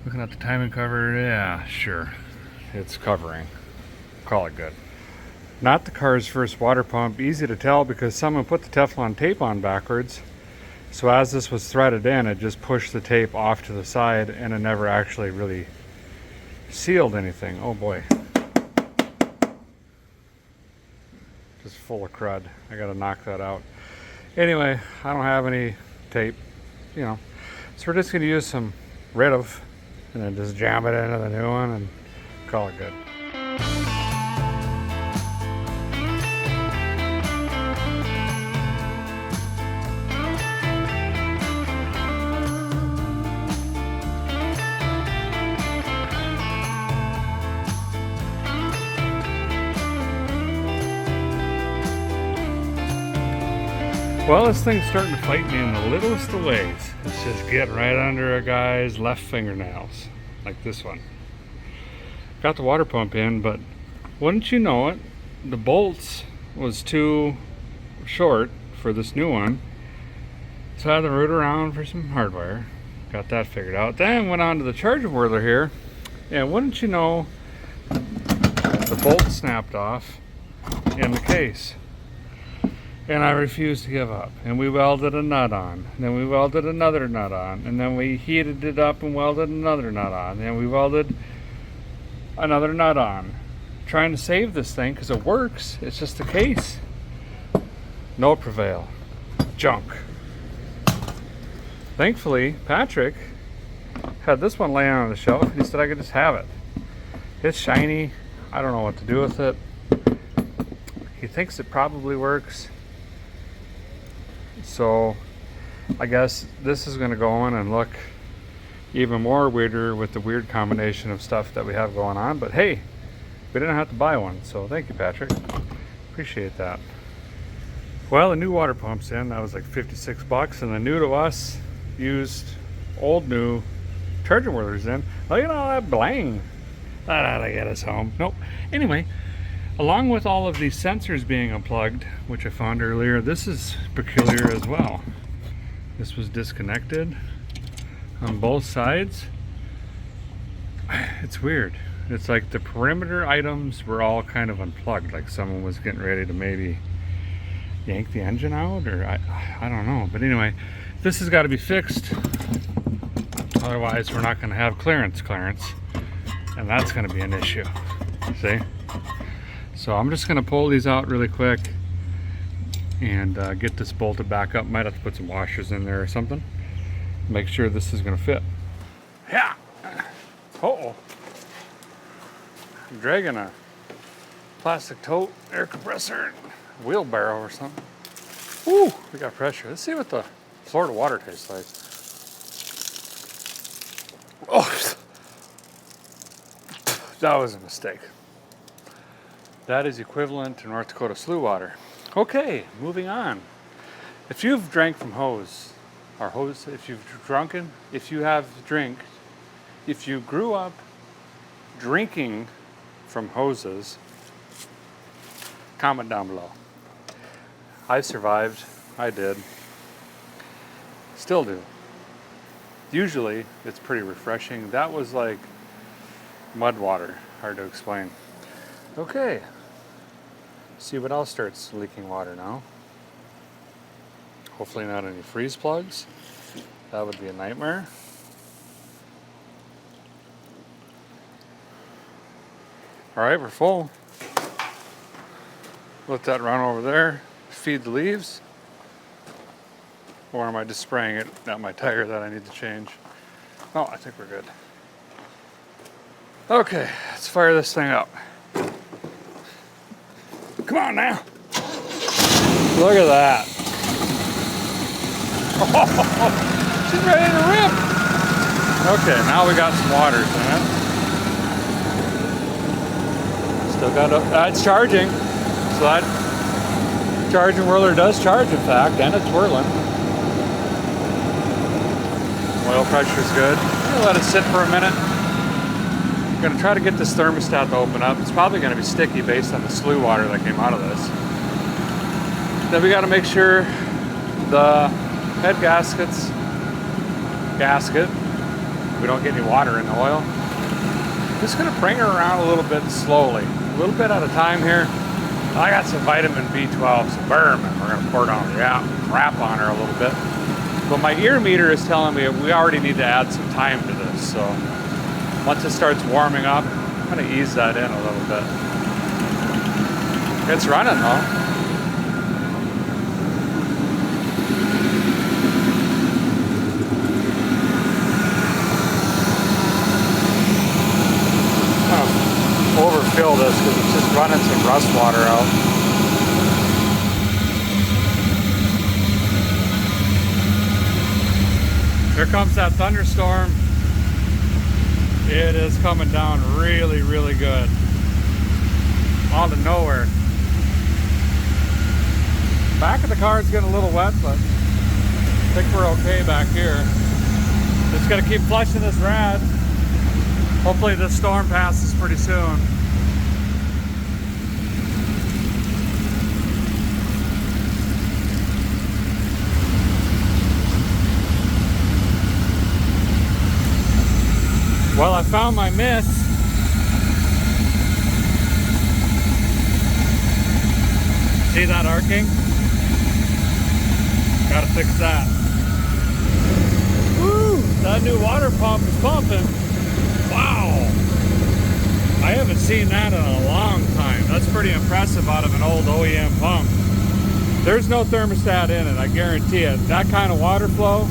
looking at the timing cover, yeah, sure. It's covering. Call it good. Not the car's first water pump. Easy to tell because someone put the Teflon tape on backwards. So as this was threaded in, it just pushed the tape off to the side and it never actually really sealed anything. Oh boy. Just full of crud. I gotta knock that out. Anyway, I don't have any tape, you know. So we're just gonna use some rid of and then just jam it into the new one and call it good. Well, this thing's starting to fight me in the littlest of ways. It's just getting right under a guy's left fingernails, like this one. Got the water pump in, but wouldn't you know it, the bolts was too short for this new one. So I had to root around for some hardwire. Got that figured out. Then went on to the charger whirler here, and wouldn't you know, the bolt snapped off in the case. And I refused to give up. And we welded a nut on. And then we welded another nut on. And then we heated it up and welded another nut on. And then we welded another nut on. Trying to save this thing because it works. It's just the case. No prevail. Junk. Thankfully, Patrick had this one laying on the shelf and he said I could just have it. It's shiny. I don't know what to do with it. He thinks it probably works. So I guess this is going to go on and look even more weirder with the weird combination of stuff that we have going on. But hey, we didn't have to buy one. So thank you, Patrick. Appreciate that. Well, the new water pump's in. That was like 56 bucks. And the new to us used old new charger whirlers in. Look at all that blang. That ought to get us home. Nope. Anyway. Along with all of these sensors being unplugged, which I found earlier, this is peculiar as well. This was disconnected on both sides. It's weird. It's like the perimeter items were all kind of unplugged, like someone was getting ready to maybe yank the engine out, or I don't know. But anyway, this has got to be fixed. Otherwise, we're not going to have clearance, and that's going to be an issue. See? So I'm just going to pull these out really quick and get this bolted back up. Might have to put some washers in there or something. Make sure this is going to fit. Yeah. Uh-oh. I'm dragging a plastic tote, air compressor, wheelbarrow or something. Woo, we got pressure. Let's see what the Florida water tastes like. Oh, that was a mistake. That is equivalent to North Dakota slough water. Okay, moving on. If you've drank from hose, if you've drunken, if you have drank, if you grew up drinking from hoses, comment down below. I survived, I did, still do. Usually it's pretty refreshing. That was like mud water, hard to explain. Okay. See what else starts leaking water now. Hopefully not any freeze plugs. That would be a nightmare. Alright, we're full. Let that run over there. Feed the leaves. Or am I just spraying it at my tire that I need to change? Oh, I think we're good. Okay, let's fire this thing up. Come on now. Look at that. Oh, she's ready to rip. Okay, now we got some waters in it. Still got it's charging. So that charging whirler does charge, in fact, and it's whirling. Oil pressure's good. I'm gonna let it sit for a minute. I'm gonna try to get this thermostat to open up. It's probably gonna be sticky based on the slew water that came out of this. Then we gotta make sure the head gasket, we don't get any water in the oil. Just gonna bring her around a little bit slowly, a little bit at a time here. I got some vitamin B12, some berm, and we're gonna pour it on the wrap on her a little bit. But my ear meter is telling me we already need to add some time to this. So once it starts warming up, I'm gonna ease that in a little bit. It's running though. Overfill this because it's just running some rust water out. Here comes that thunderstorm. It is coming down really, really good. Out of nowhere. Back of the car is getting a little wet, but I think we're okay back here. Just gotta keep flushing this rad. Hopefully this storm passes pretty soon. Well, I found my miss. See that arcing? Gotta fix that. Woo! That new water pump is pumping. Wow! I haven't seen that in a long time. That's pretty impressive out of an old OEM pump. There's no thermostat in it, I guarantee it. That kind of water flow.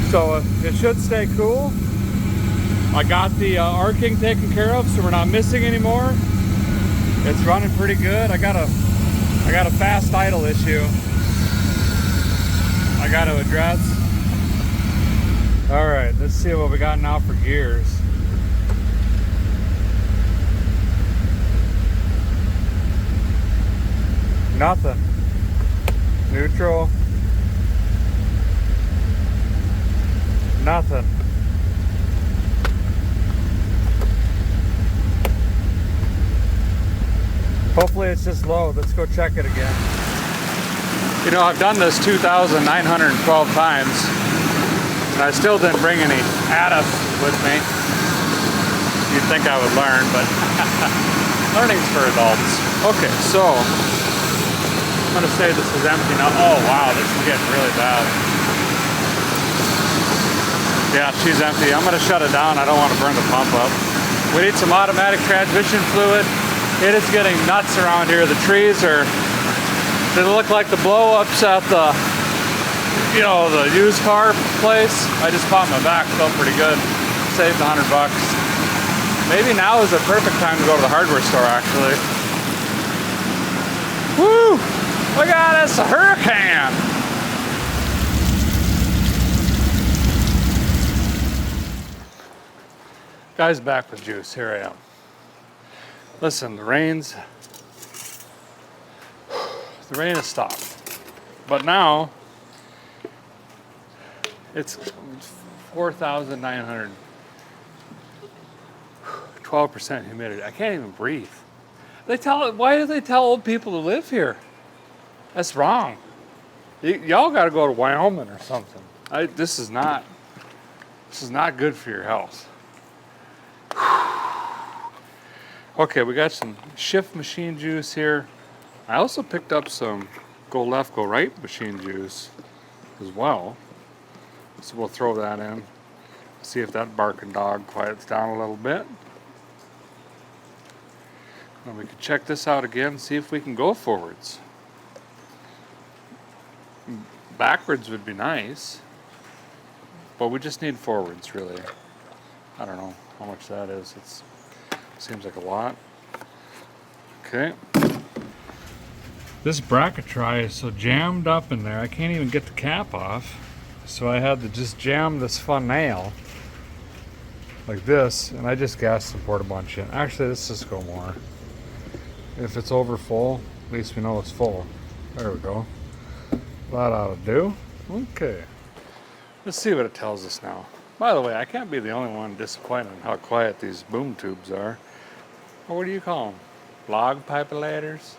So it should stay cool. I got the arcing taken care of, so we're not missing anymore. It's running pretty good. I got a fast idle issue I got to address. All right, let's see what we got now for gears. Nothing. Neutral. Nothing. Hopefully it's just low. Let's go check it again. You know, I've done this 2,912 times, and I still didn't bring any ADAS with me. You'd think I would learn, but learning's for adults. Okay, so I'm gonna say this is empty now. Oh wow, this is getting really bad. Yeah, she's empty. I'm gonna shut it down. I don't want to burn the pump up. We need some automatic transmission fluid. It is getting nuts around here. The trees are, they look like the blow-ups at the, you know, the used car place. I just popped my back, felt pretty good. Saved $100. Maybe now is the perfect time to go to the hardware store, actually. Woo! Look at this, a hurricane! Guys, back with juice. Here I am. Listen, the rain has stopped, but now it's 4,900, 12% humidity. I can't even breathe. Why do they tell old people to live here? That's wrong. Y'all got to go to Wyoming or something. This is not good for your health. Okay, we got some shift machine juice here. I also picked up some go left, go right machine juice as well. So we'll throw that in. See if that barking dog quiets down a little bit. And we can check this out again, see if we can go forwards. Backwards would be nice, but we just need forwards really. I don't know how much that is. Seems like a lot. Okay. This bracket try is so jammed up in there, I can't even get the cap off. So I had to just jam this fun nail like this, and I just gassed and poured a bunch in. Actually, let's just go more. If it's over full, at least we know it's full. There we go. That ought to do. Okay. Let's see what it tells us now. By the way, I can't be the only one disappointed in how quiet these boom tubes are. Or what do you call them? Log pipelators?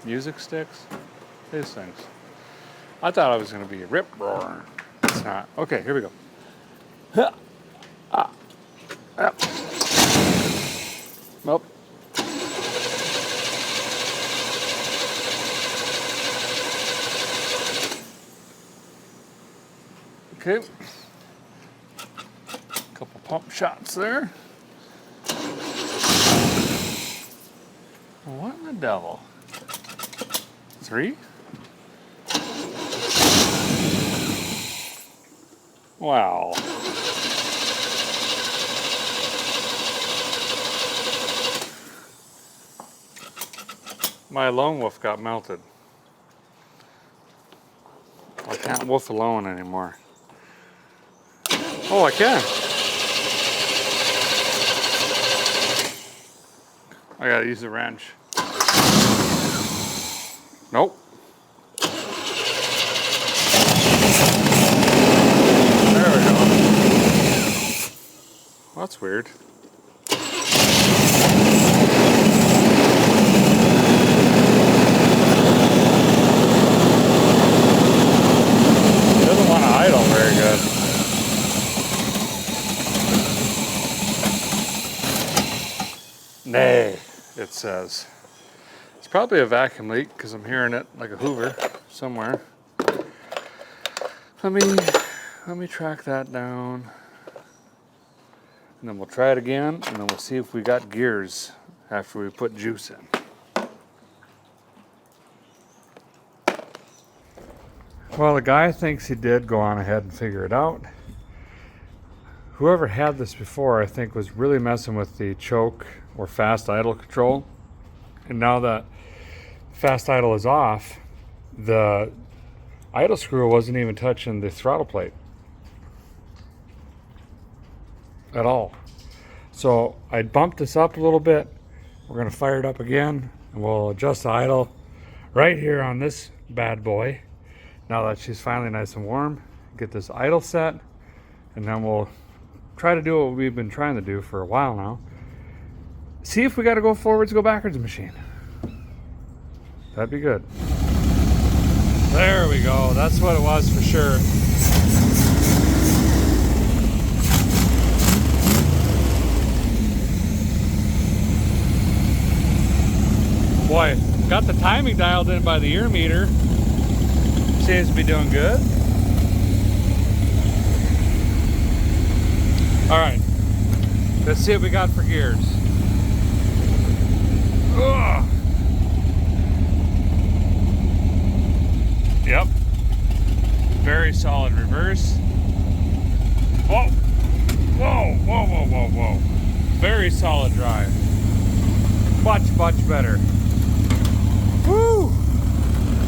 Music sticks? These things. I thought I was going to be a rip roar. It's not. Okay, here we go. Nope. Okay. Couple pump shots there. What in the devil? 3? Wow. My lone wolf got melted. I can't wolf alone anymore. Oh, I can. I gotta use the wrench. Nope. There we go. Well, that's weird. It doesn't want to idle very good. Nay, it says. It's probably a vacuum leak because I'm hearing it like a Hoover somewhere. Let me track that down. And then we'll try it again, and then we'll see if we got gears after we put juice in. Well, the guy thinks he did go on ahead and figure it out. Whoever had this before, I think, was really messing with the choke or fast idle control. And now that fast idle is off, the idle screw wasn't even touching the throttle plate at all. So I bumped this up a little bit. We're going to fire it up again, and we'll adjust the idle right here on this bad boy. Now that she's finally nice and warm, get this idle set, and then we'll try to do what we've been trying to do for a while now. See if we got to go forwards, go backwards machine. That'd be good. There we go. That's what it was for sure. Boy, got the timing dialed in by the ear meter. Seems to be doing good. All right, let's see what we got for gears. Ugh. Yep, very solid reverse. Whoa, whoa, whoa, whoa, whoa, whoa. Very solid drive. Much better. Woo!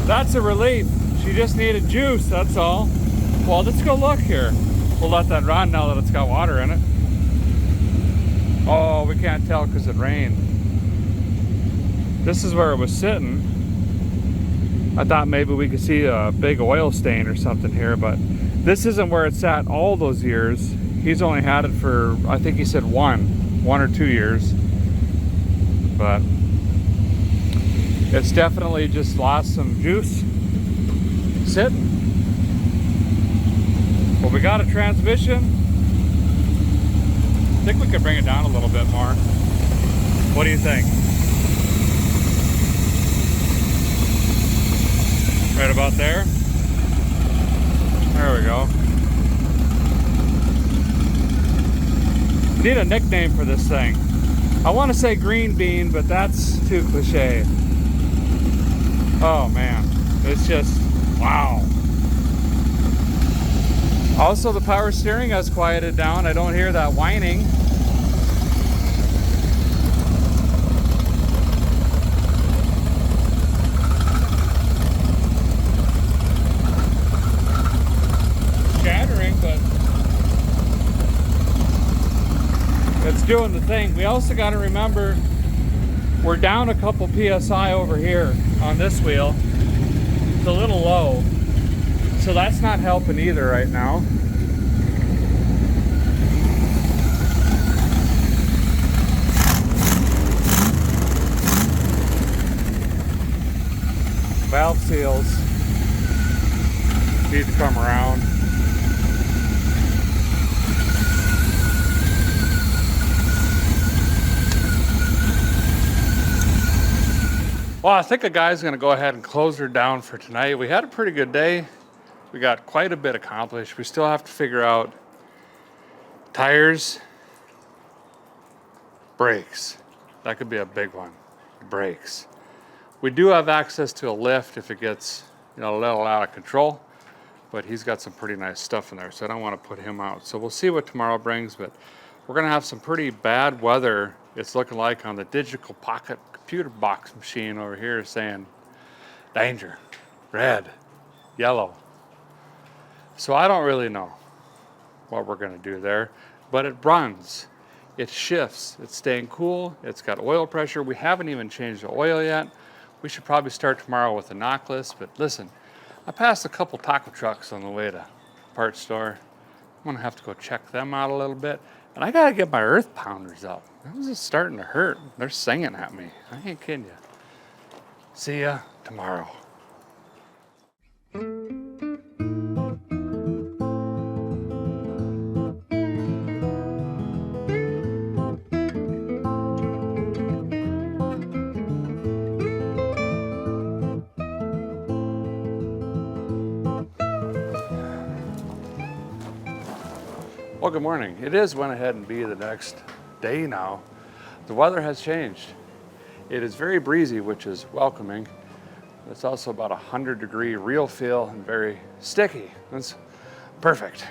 That's a relief. She just needed juice, that's all. Well, let's go look here. We'll let that run now that it's got water in it. Oh, we can't tell because it rained. This is where it was sitting. I thought maybe we could see a big oil stain or something here, but this isn't where it's at all those years. He's only had it for, I think he said one or 2 years. But it's definitely just lost some juice sitting. Well, we got a transmission. I think we could bring it down a little bit more. What do you think? Right about there. There we go. Need a nickname for this thing. I want to say green bean, but that's too cliche. Oh man, it's just wow. Also, the power steering has quieted down. I don't hear that whining. doing the thing. We also got to remember we're down a couple PSI over here on this wheel. It's a little low. So that's not helping either right now. Valve seals need to come around. Well, I think a guy's going to go ahead and close her down for tonight. We had a pretty good day. We got quite a bit accomplished. We still have to figure out tires, brakes. That could be a big one. Brakes. We do have access to a lift if it gets, a little out of control, but he's got some pretty nice stuff in there, so I don't want to put him out. So we'll see what tomorrow brings, but we're going to have some pretty bad weather. It's looking like on the digital pocket computer box machine over here saying danger, red, yellow. So I don't really know what we're going to do there, but it runs, it shifts, it's staying cool, it's got oil pressure. We haven't even changed the oil yet. We should probably start tomorrow with a knock list, but listen, I passed a couple taco trucks on the way to parts store. I'm going to have to go check them out a little bit. And I got to get my earth pounders up. This is starting to hurt. They're singing at me. I ain't kidding you. See ya tomorrow. Well, good morning. It is went ahead and be the next day now. The weather has changed. It is very breezy, which is welcoming. It's also about 100-degree real feel and very sticky. That's perfect.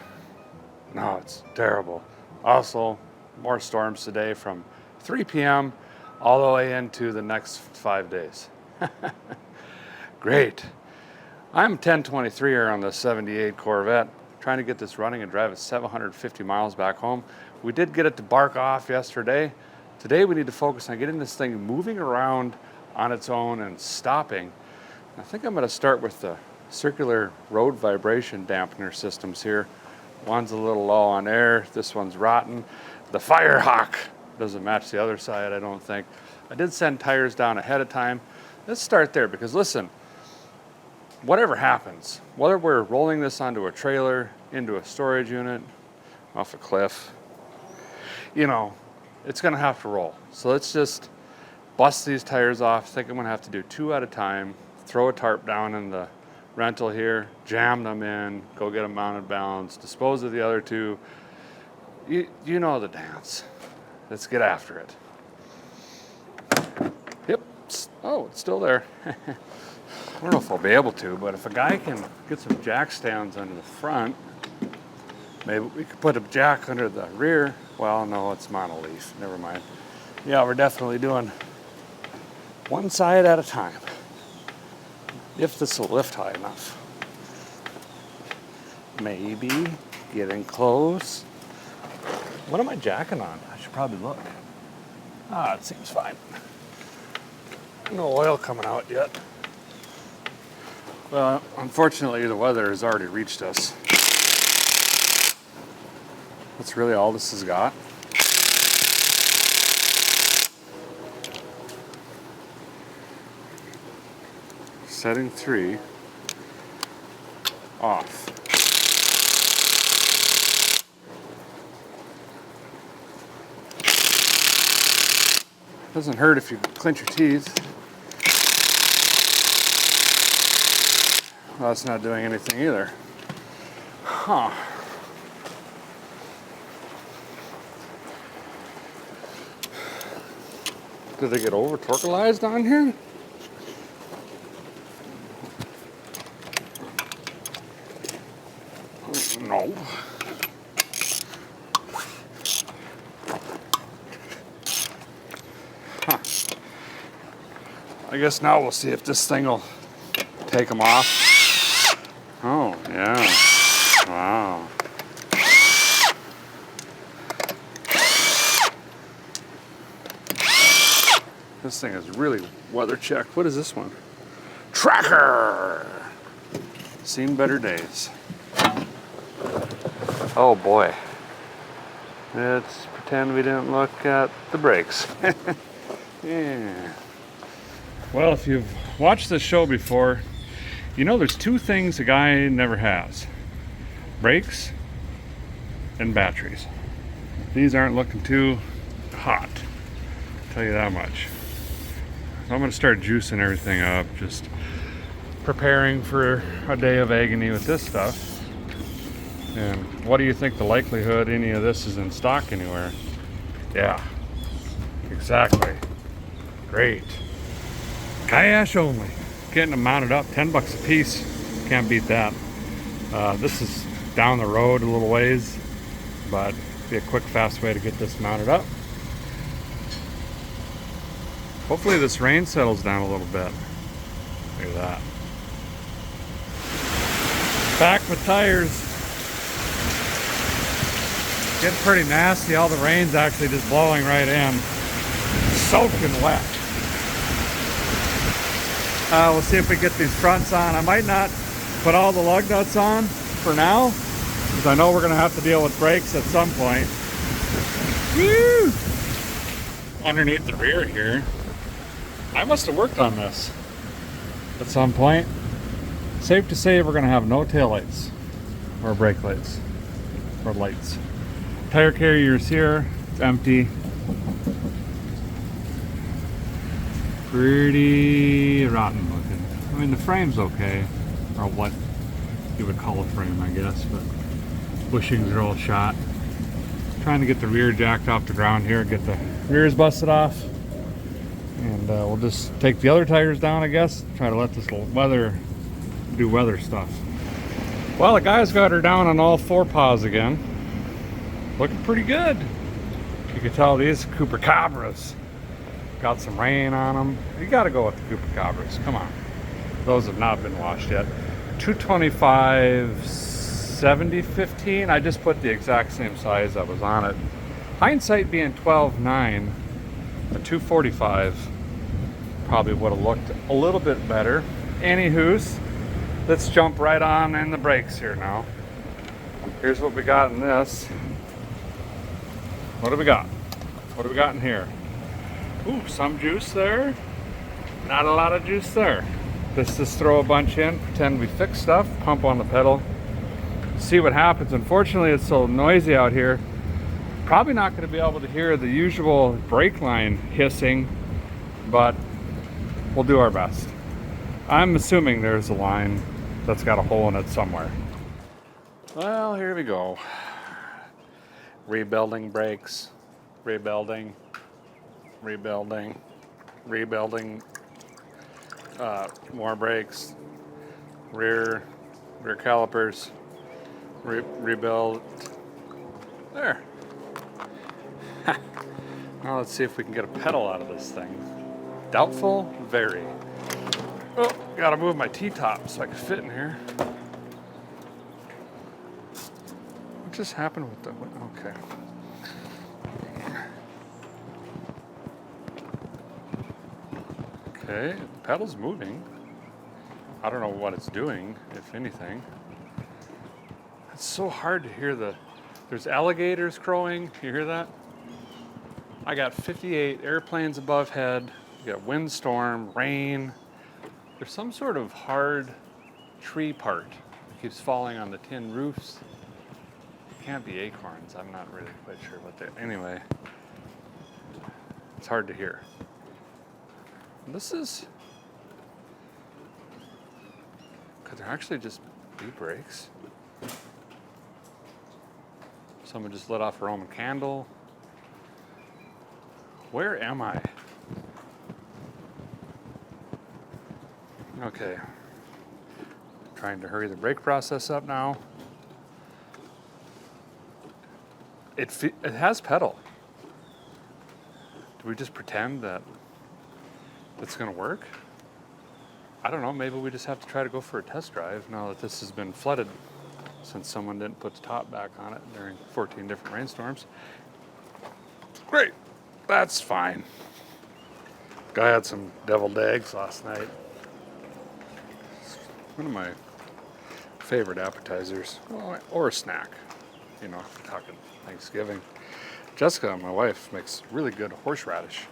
No, it's terrible. Also, more storms today from 3 p.m. all the way into the next 5 days. Great. I'm 1023 here on the 78 Corvette, trying to get this running and drive it 750 miles back home. We did get it to bark off yesterday. Today we need to focus on getting this thing moving around on its own and stopping. I think I'm going to start with the circular road vibration dampener systems here. One's a little low on air, this one's rotten. The Firehawk doesn't match the other side, I don't think. I did send tires down ahead of time. Let's start there because listen, whatever happens, whether we're rolling this onto a trailer, into a storage unit, off a cliff, it's gonna have to roll. So let's just bust these tires off. I think I'm gonna have to do 2 at a time, throw a tarp down in the rental here, jam them in, go get them mounted balanced, dispose of the other 2. You know the dance. Let's get after it. Yep, oh, it's still there. I don't know if I'll be able to, but if a guy can get some jack stands under the front, maybe we could put a jack under the rear. Well, no, it's monoleaf. Never mind. Yeah, we're definitely doing one side at a time. If this will lift high enough. Maybe getting close. What am I jacking on? I should probably look. It seems fine. No oil coming out yet. Well, unfortunately, the weather has already reached us. That's really all this has got. Setting 3 off. Doesn't hurt if you clench your teeth. Well, that's not doing anything either. Huh. Did they get over torqualized on here? No. Huh. I guess now we'll see if this thing will take them off. Oh, yeah. Wow. This thing is really weather checked. What is this one? Tracker! Seen better days. Oh boy. Let's pretend we didn't look at the brakes. Yeah. Well, if you've watched this show before, you know there's two things a guy never has. Brakes and batteries. These aren't looking too hot, I'll tell you that much. I'm going to start juicing everything up, just preparing for a day of agony with this stuff. And what do you think the likelihood any of this is in stock anywhere? Yeah, exactly. Great. Cash only. Getting them mounted up, 10 bucks a piece. Can't beat that. This is down the road a little ways, but be a quick, fast way to get this mounted up. Hopefully this rain settles down a little bit. Look at that. Back with tires. Getting pretty nasty. All the rain's actually just blowing right in. Soaking wet. We'll see if we get these fronts on. I might not put all the lug nuts on for now, because I know we're going to have to deal with brakes at some point. Woo! Underneath the rear here, I must have worked on this at some point. Safe to say we're going to have no tail lights or brake lights or lights. Tire carrier's here, it's empty. Pretty rotten looking. I mean, the frame's okay, or what you would call a frame, I guess, but bushings are all shot. Trying to get the rear jacked off the ground here, get the rears busted off, and we'll just take the other tires down, I guess. Try to let this weather do weather stuff. Well, the guys got her down on all four paws again. Looking pretty good. You can tell these Cooper Cabras got some rain on them. You got to go with the Cooper Cabras. Come on. Those have not been washed yet. 225 70 15. I just put the exact same size that was on it. Hindsight being 12.9, a 245 probably would have looked a little bit better. Anywho's, let's jump right on in the brakes here now. Here's what we got in this. What do we got? What do we got in here? Ooh, some juice there. Not a lot of juice there. Let's just throw a bunch in, pretend we fix stuff, pump on the pedal, see what happens. Unfortunately, it's so noisy out here. Probably not going to be able to hear the usual brake line hissing, but we'll do our best. I'm assuming there's a line that's got a hole in it somewhere. Well, here we go. Rebuilding brakes, rebuilding, more brakes, rear calipers, rebuild. There. Now let's see if we can get a pedal out of this thing. Doubtful? Very. Oh, gotta move my T-top so I can fit in here. What just happened with the... Okay. Okay, the pedal's moving. I don't know what it's doing, if anything. It's so hard to hear the... There's alligators crowing. You hear that? I got 58 airplanes above head. You got windstorm, rain. There's some sort of hard tree part that keeps falling on the tin roofs. It can't be acorns. I'm not really quite sure what they... Anyway, it's hard to hear. This is... Could there actually just be brakes? Someone just lit off a Roman candle. Where am I? Okay. Trying to hurry the brake process up now. It has pedal. Do we just pretend that it's going to work? I don't know. Maybe we just have to try to go for a test drive now that this has been flooded, since someone didn't put the top back on it during 14 different rainstorms. Great. That's fine. Guy had some deviled eggs last night. One of my favorite appetizers, well, or a snack. You know, talking Thanksgiving. Jessica, my wife, makes really good horseradish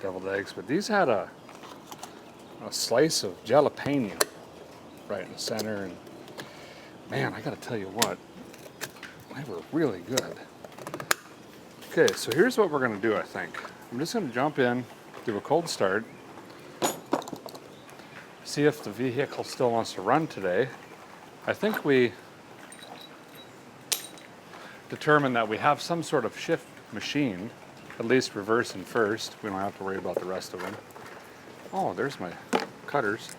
deviled eggs, but these had a slice of jalapeno right in the center, and man, I gotta tell you what, they were really good. Okay, so here's what we're gonna do, I think. I'm just gonna jump in, do a cold start, see if the vehicle still wants to run today. I think we determined that we have some sort of shift machine, at least reverse and first. We don't have to worry about the rest of them. Oh, there's my cutters.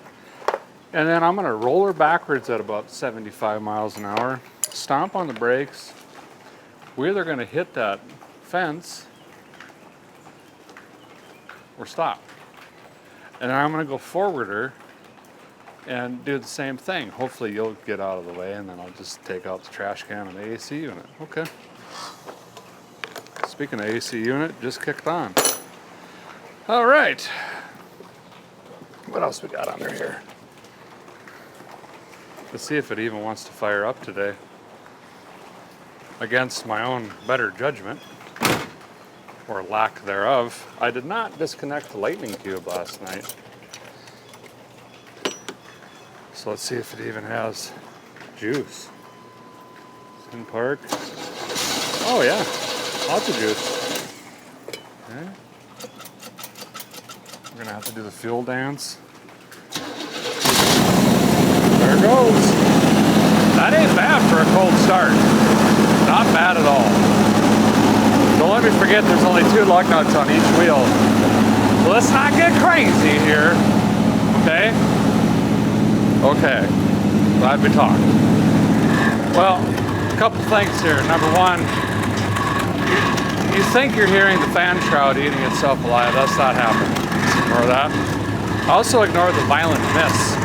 And then I'm gonna roll her backwards at about 75 miles an hour, stomp on the brakes. We're either gonna hit that fence or stop. And then I'm gonna go forward her and do the same thing. Hopefully you'll get out of the way, and then I'll just take out the trash can and the AC unit. Okay. Speaking of AC unit, just kicked on. All right. What else we got under here? Let's see if it even wants to fire up today. Against my own better judgment, or lack thereof, I did not disconnect the lightning cube last night. So let's see if it even has juice. It's in park. Oh yeah, lots of juice. Okay. We're gonna have to do the fuel dance. There it goes. That ain't bad for a cold start. Not bad at all. Don't let me forget there's only 2 lug nuts on each wheel. So let's not get crazy here, okay? Okay, glad we talked. Well, a couple things here. Number one, you think you're hearing the fan shroud eating itself alive. That's not happening. Ignore that. Also ignore the violent miss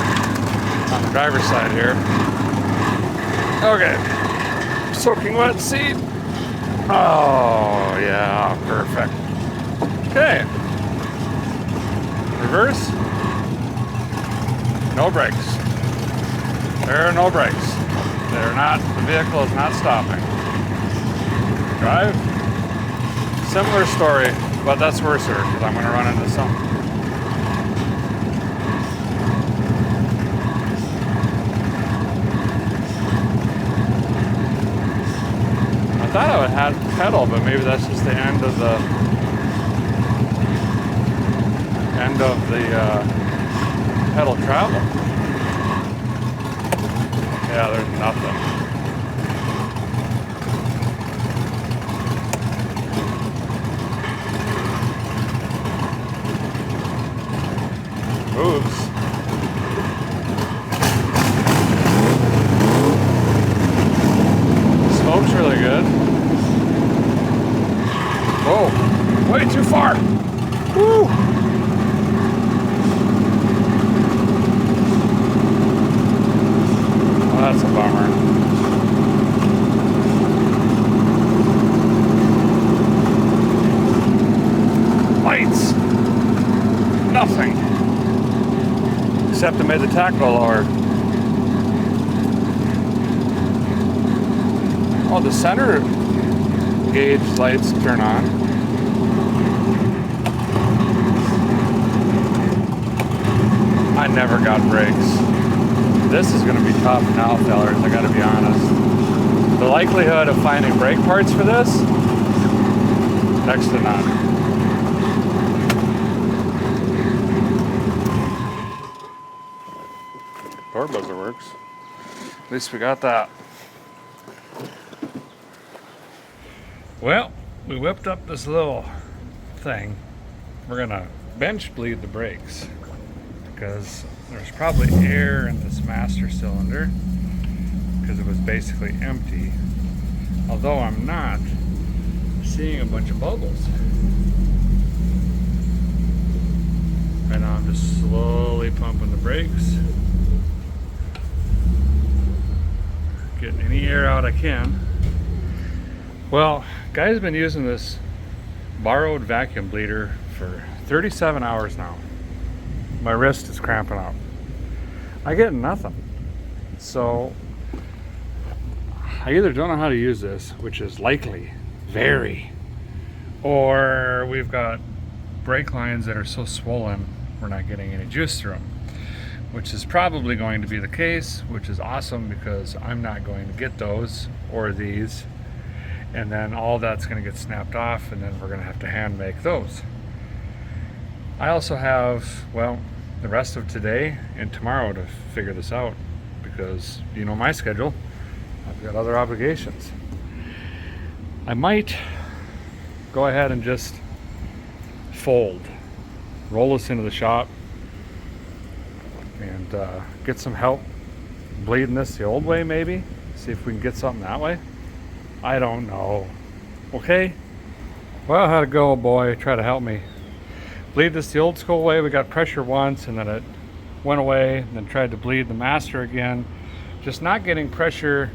on the driver's side here. Okay, soaking wet seat. Oh yeah, perfect. Okay, reverse. No brakes. There are no brakes. They're not, the vehicle is not stopping. Drive. Similar story, but that's worse here because I'm going to run into something. I thought I would have pedal, but maybe that's just the end of the pedal travel. Yeah, there's nothing. Moves. Smoke's really good. Whoa, way too far. Woo! That's a bummer. Lights. Nothing. Except it made the tacho lower. Oh, the center gauge lights turn on. I never got brakes. This is going to be tough now, fellers, I gotta be honest. The likelihood of finding brake parts for this, next to none. Door buzzer works. At least we got that. Well, we whipped up this little thing. We're gonna bench bleed the brakes because there's probably air in this master cylinder because it was basically empty, although I'm not seeing a bunch of bubbles. Right now I'm just slowly pumping the brakes, getting any air out I can. Well, guy's been using this borrowed vacuum bleeder for 37 hours now. My wrist is cramping up. I get nothing. So I either don't know how to use this, which is likely, very, or we've got brake lines that are so swollen we're not getting any juice through them, which is probably going to be the case, which is awesome because I'm not going to get those or these, and then all that's going to get snapped off, and then we're going to have to hand make those. I also have, well, the rest of today and tomorrow to figure this out, because you know my schedule. I've got other obligations. I might go ahead and just roll this into the shop and get some help bleeding this the old way, maybe. See if we can get something that way. I don't know. Okay? Well, how'd it go, boy? Try to help me. Bleed this the old school way. We got pressure once and then it went away, and then tried to bleed the master again. Just not getting pressure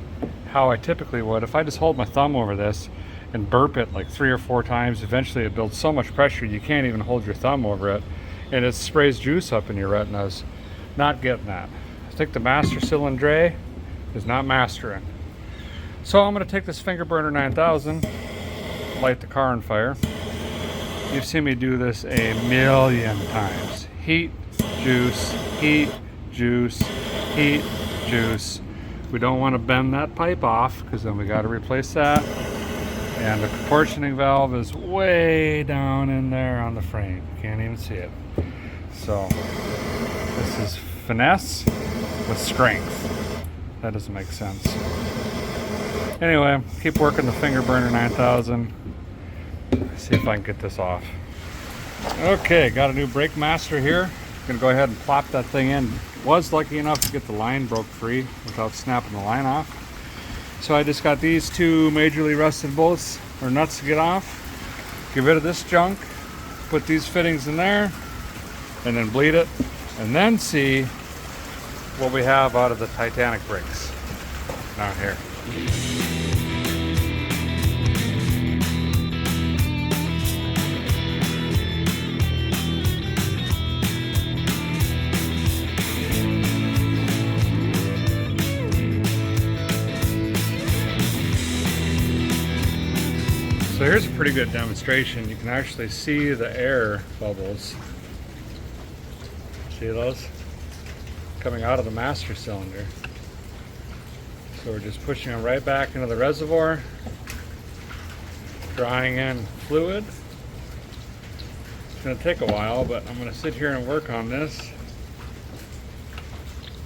how I typically would. If I just hold my thumb over this and burp it like 3 or 4 times, eventually it builds so much pressure you can't even hold your thumb over it, and it sprays juice up in your retinas. Not getting that. I think the master cylinder is not mastering. So I'm going to take this Finger Burner 9000, light the car on fire. You've seen me do this a million times. Heat, juice, heat, juice, heat, juice. We don't want to bend that pipe off because then we got to replace that. And the proportioning valve is way down in there on the frame. You can't even see it. So this is finesse with strength. That doesn't make sense. Anyway, keep working the Finger Burner 9000. See if I can get this off. Okay, got a new brake master here. Gonna go ahead and plop that thing in. Was lucky enough to get the line broke free without snapping the line off. So I just got these 2 majorly rusted bolts or nuts to get off. Get rid of this junk, put these fittings in there, and then bleed it, and then see what we have out of the Titanic brakes down here. So here's a pretty good demonstration. You can actually see the air bubbles. See those? Coming out of the master cylinder. So we're just pushing them right back into the reservoir, drawing in fluid. It's going to take a while, but I'm going to sit here and work on this.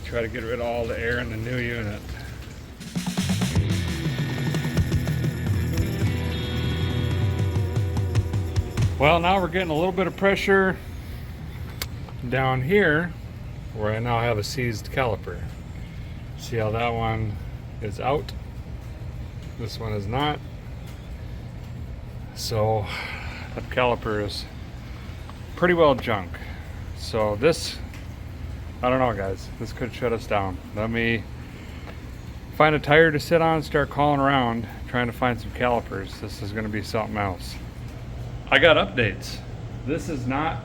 Try to get rid of all the air in the new unit. Well, now we're getting a little bit of pressure down here where I now have a seized caliper. See how that one is out? This one is not. So that caliper is pretty well junk. So this, I don't know guys, this could shut us down. Let me find a tire to sit on and start calling around trying to find some calipers. This is going to be something else. I got updates. This is not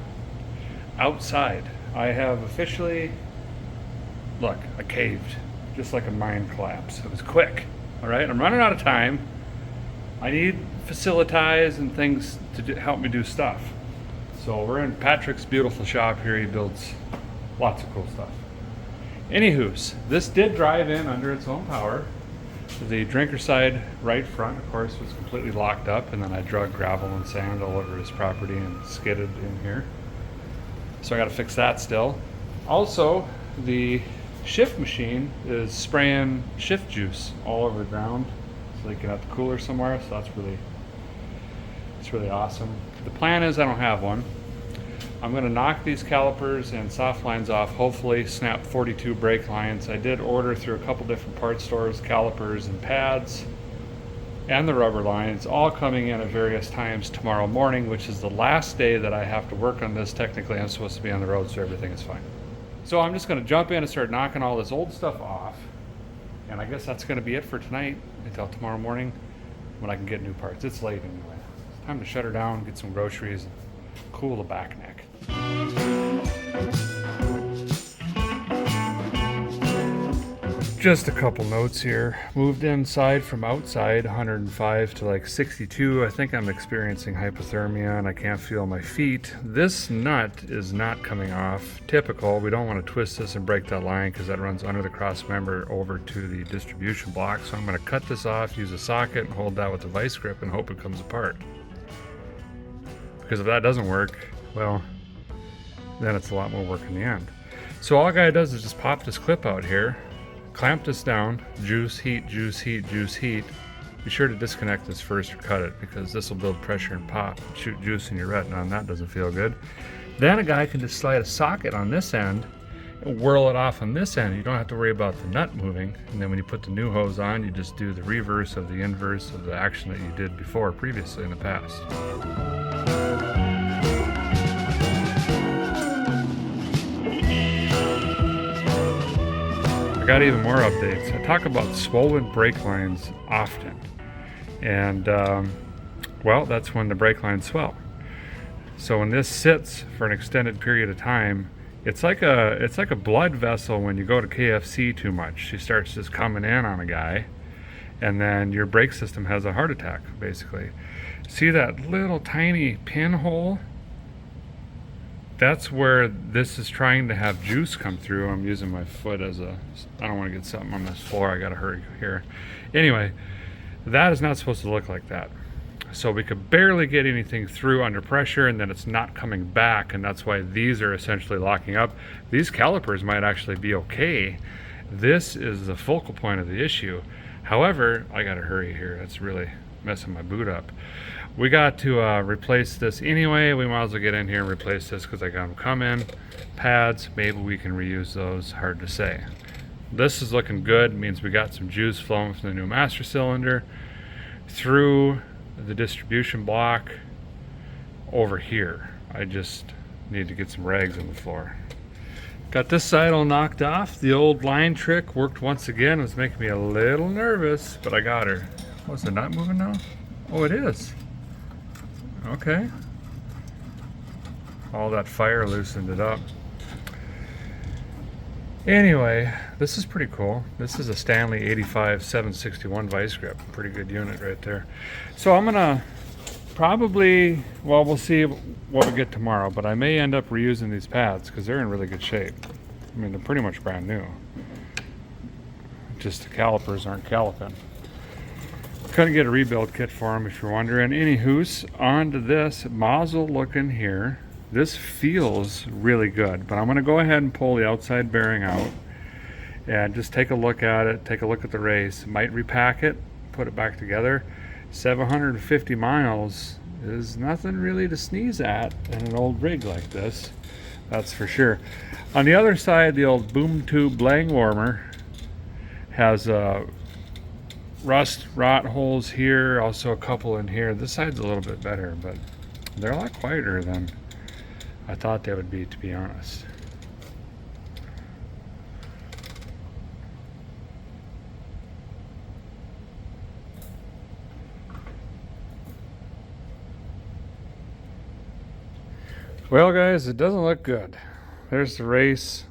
outside. I have officially, look, I caved, just like a mine collapse. It was quick, all right? I'm running out of time. I need facilities and things to help me do stuff. So we're in Patrick's beautiful shop here. He builds lots of cool stuff. Anywho's, this did drive in under its own power. The drinker side right front, of course, was completely locked up, and then I drug gravel and sand all over his property and skidded in here. So I got to fix that still. Also, the shift machine is spraying shift juice all over the ground so they can have the cooler somewhere. So that's really awesome. The plan is I don't have one. I'm going to knock these calipers and soft lines off, hopefully snap 42 brake lines. I did order through a couple different parts stores, calipers and pads and the rubber lines, all coming in at various times tomorrow morning, which is the last day that I have to work on this. Technically, I'm supposed to be on the road, so everything is fine. So I'm just going to jump in and start knocking all this old stuff off. And I guess that's going to be it for tonight until tomorrow morning when I can get new parts. It's late anyway. It's Time to shut her down, get some groceries, and cool the back neck. Just a couple notes here. Moved inside from outside, 105 to like 62. I think I'm experiencing hypothermia and I can't feel my feet. This nut is not coming off. Typical. We don't want to twist this and break that line because that runs under the cross member over to the distribution block. So I'm going to cut this off, use a socket, and hold that with the vice grip and hope it comes apart. Because if that doesn't work, well, then it's a lot more work in the end. So all a guy does is just pop this clip out here, clamp this down, juice, heat, juice, heat, juice, heat. Be sure to disconnect this first or cut it because this will build pressure and pop, shoot juice in your retina, and that doesn't feel good. Then a guy can just slide a socket on this end and whirl it off on this end. You don't have to worry about the nut moving. And then when you put the new hose on, you just do the reverse of the inverse of the action that you did before previously in the past. Got even more updates. I talk about swollen brake lines often, and well, that's when the brake lines swell. So when this sits for an extended period of time, it's like a blood vessel when you go to KFC too much. She starts just coming in on a guy, and then your brake system has a heart attack, basically. See that little tiny pinhole? That's where this is trying to have juice come through. I'm using my foot as a, I don't want to get something on this floor. I gotta hurry here. Anyway, that is not supposed to look like that. So we could barely get anything through under pressure, and then it's not coming back, and that's why these are essentially locking up. These calipers might actually be okay. This is the focal point of the issue. However, I gotta hurry here. That's really messing my boot up. We got to replace this anyway. We might as well get in here and replace this because I got them coming. Pads, maybe we can reuse those, hard to say. This is looking good, means we got some juice flowing from the new master cylinder through the distribution block over here. I just need to get some rags on the floor. Got this side all knocked off. The old line trick worked once again. It was making me a little nervous, but I got her. Oh, is it not moving now? Oh, it is. Okay. All that fire loosened it up. Anyway, this is pretty cool. This is a Stanley 85 761 vice grip. Pretty good unit right there. So I'm gonna probably, well, we'll see what we get tomorrow, but I may end up reusing these pads because they're in really good shape. I mean, they're pretty much brand new. Just the calipers aren't caliping. Couldn't get a rebuild kit for them, if you're wondering. Anywho's, onto this muzzle looking here. This feels really good, but I'm going to go ahead and pull the outside bearing out and just take a look at it, take a look at the race. Might repack it, put it back together. 750 miles is nothing really to sneeze at in an old rig like this, that's for sure. On the other side, the old boom tube blang warmer has rot holes here, also a couple in here. This side's a little bit better, but they're a lot quieter than I thought they would be, to be honest. Well, guys, it doesn't look good. There's the race.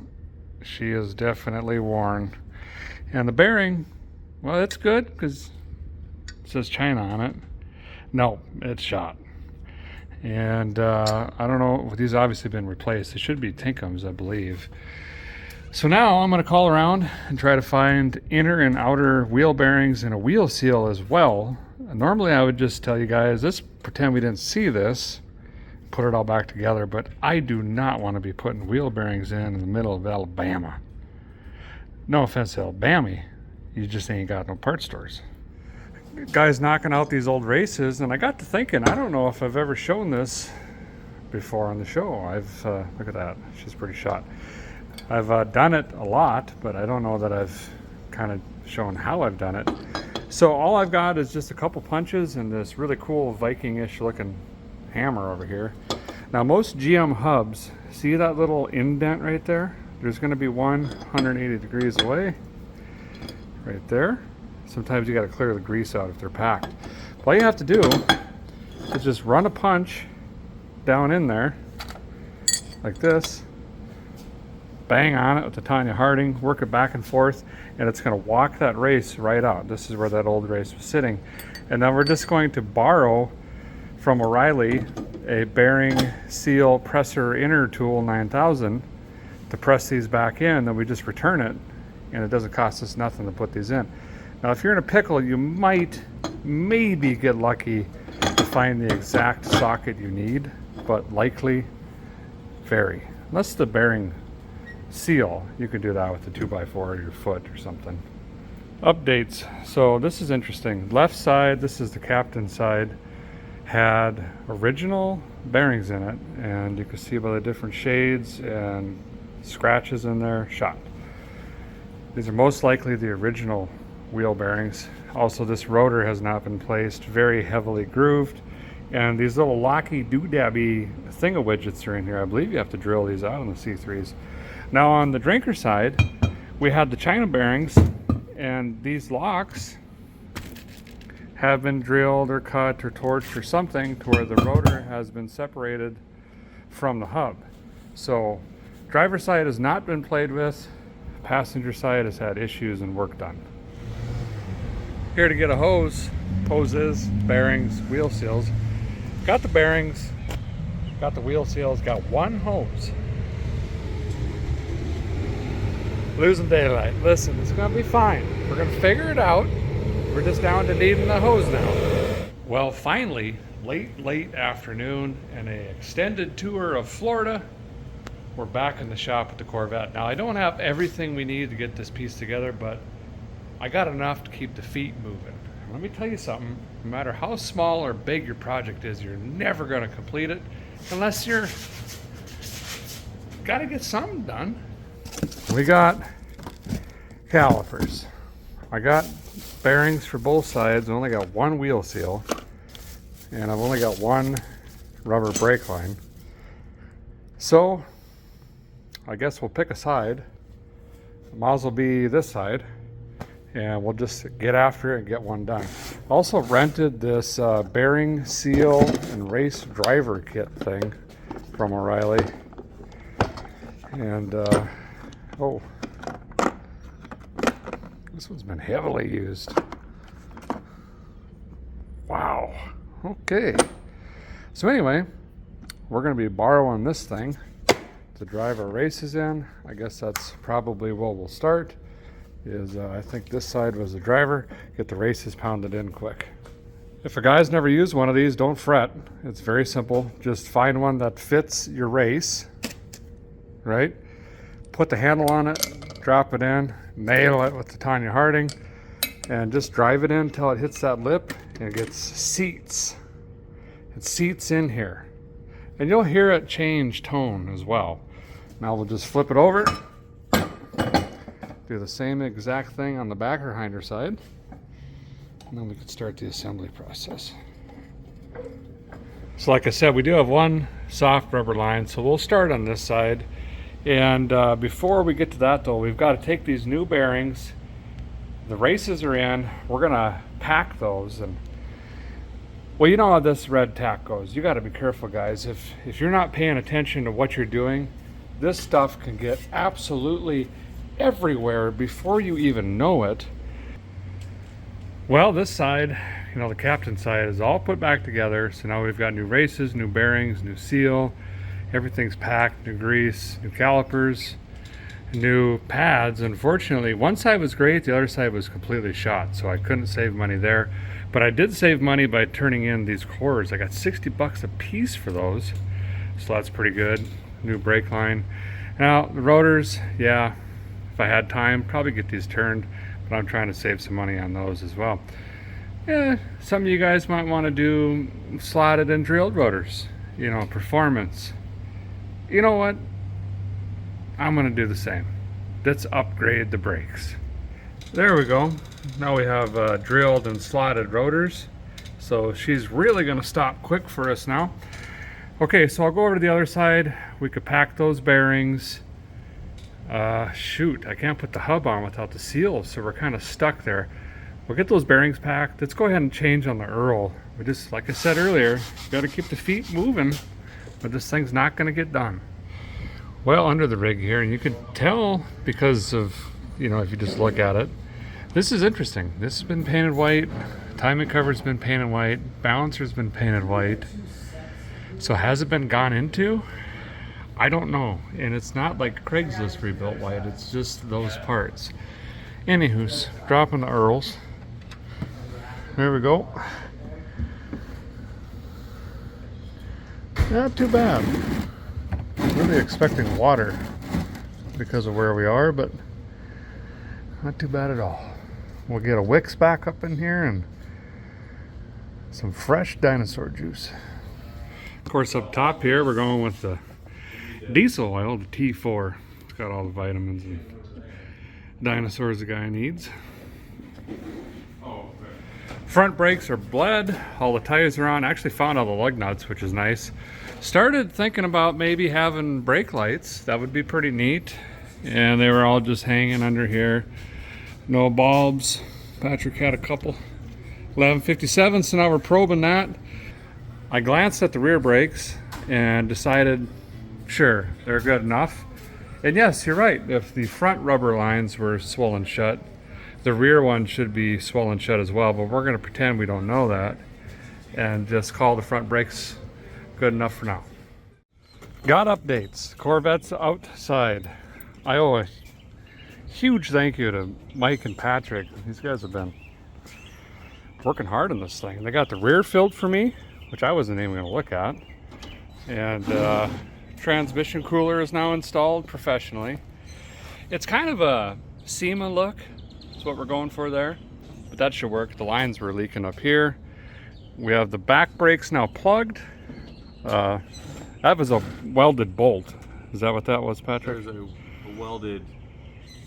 She is definitely worn. And the bearing, well, it's good because it says China on it. No, it's shot. And I don't know, these have obviously been replaced. They should be Tinkums, I believe. So now I'm going to call around and try to find inner and outer wheel bearings and a wheel seal as well. Normally I would just tell you guys, let's pretend we didn't see this, put it all back together, but I do not want to be putting wheel bearings in the middle of Alabama. No offense to Alabama, you just ain't got no part stores. Guys knocking out these old races, and I got to thinking, I don't know if I've ever shown this before on the show. Look at that, she's pretty shot. I've done it a lot, but I don't know that I've kind of shown how I've done it. So all I've got is just a couple punches and this really cool Viking-ish looking hammer over here. Now most GM hubs, see that little indent right there? There's going to be one 180 degrees away, right there. Sometimes you got to clear the grease out if they're packed. All you have to do is just run a punch down in there like this, bang on it with the Tanya Harding, work it back and forth, and it's going to walk that race right out. This is where that old race was sitting. And then we're just going to borrow from O'Reilly a bearing seal presser inner tool 9000 to press these back in. Then we just return it, and it doesn't cost us nothing to put these in. Now if you're in a pickle, you might maybe get lucky to find the exact socket you need, but likely very. Unless the bearing seal, you could do that with the 2x4 or your foot or something. Updates. So this is interesting. Left side, this is the captain side, had original bearings in it, and you can see by the different shades and scratches in there, shot. These are most likely the original wheel bearings. Also, this rotor has not been placed, very heavily grooved, and these little locky doodabby thingawidgets are in here. I believe you have to drill these out on the C3s. Now on the drinker side, we had the China bearings, and these locks have been drilled or cut or torched or something to where the rotor has been separated from the hub. So driver side has not been played with, passenger side has had issues and work done. Here to get a hose, hoses, bearings, wheel seals. Got the bearings, got the wheel seals, got one hose. Losing daylight. Listen, it's gonna be fine. We're gonna figure it out. We're just down to needing the hose now. Well, finally, late afternoon and an extended tour of Florida, we're back in the shop with the Corvette. Now, I don't have everything we need to get this piece together, but I got enough to keep the feet moving. Let me tell you something, no matter how small or big your project is, you're never gonna complete it unless you're gotta get something done. We got calipers. I got bearings for both sides. I only got one wheel seal, and I've only got one rubber brake line. So I guess we'll pick a side. Might as well be this side, and we'll just get after it and get one done. Also rented this bearing seal and race driver kit thing from O'Reilly, and oh, this one's been heavily used. Wow. Okay. So anyway, we're going to be borrowing this thing to drive our races in. I guess that's probably where we'll start. I think this side was the driver. Get the races pounded in quick. If a guy's never used one of these, don't fret. It's very simple. Just find one that fits your race, right? Put the handle on it, drop it in, nail it with the Tanya Harding, and just drive it in until it hits that lip and it gets seats. It seats in here. And you'll hear it change tone as well. Now we'll just flip it over, do the same exact thing on the back or hinder side, and then we can start the assembly process. So like I said, we do have one soft rubber line, so we'll start on this side. And before we get to that though, we've got to take these new bearings. The races are in. We're gonna pack those, and well, you know how this red tack goes. You got to be careful, guys. If you're not paying attention to what you're doing, this stuff can get absolutely everywhere before you even know it. Well, this side, you know, the captain side is all put back together. So now we've got new races, new bearings, new seal. Everything's packed, new grease, new calipers, new pads. Unfortunately, one side was great, the other side was completely shot, so I couldn't save money there. But I did save money by turning in these cores. I got 60 bucks a piece for those, so that's pretty good. New brake line. Now, the rotors, yeah, if I had time, probably get these turned, but I'm trying to save some money on those as well. Yeah, some of you guys might want to do slotted and drilled rotors, you know, performance. You know what? I'm going to do the same. Let's upgrade the brakes. There we go. Now we have drilled and slotted rotors. So she's really going to stop quick for us now. Okay, so I'll go over to the other side. We could pack those bearings. Shoot, I can't put the hub on without the seals, so we're kind of stuck there. we'll get those bearings packed. Let's go ahead and change on the Earl. We just, like I said earlier, got to keep the feet moving, but this thing's not going to get done. Well, under the rig here, and you could tell because of, you know, if you just look at it, this is interesting. This has been painted white, timing cover's been painted white, balancer's been painted white. So has it been gone into? I don't know. And it's not like Craigslist rebuilt white, it's just those parts. Anywho's, dropping the Earls. There we go. Not too bad. Really expecting water because of where we are, but not too bad at all. We'll get a Wicks back up in here and some fresh dinosaur juice. Of course, up top here, we're going with the diesel oil, the T4. It's got all the vitamins and dinosaurs the guy needs. Front brakes are bled, all the tires are on. Actually found all the lug nuts, which is nice. Started thinking about maybe having brake lights. That would be pretty neat. And they were all just hanging under here. No bulbs. Patrick had a couple 1157, so now we're probing that. I glanced at the rear brakes and decided, sure, they're good enough. And yes, you're right. If the front rubber lines were swollen shut, the rear one should be swollen shut as well, but we're going to pretend we don't know that and just call the front brakes good enough for now. Got updates. Corvette's outside. I owe a huge thank you to Mike and Patrick. These guys have been working hard on this thing. They got the rear filled for me, which I wasn't even going to look at. And transmission cooler is now installed professionally. It's kind of a SEMA look. That's what we're going for there. But that should work. The lines were leaking up here. We have the back brakes now plugged. That was a welded bolt. Is that what that was, Patrick? There's a welded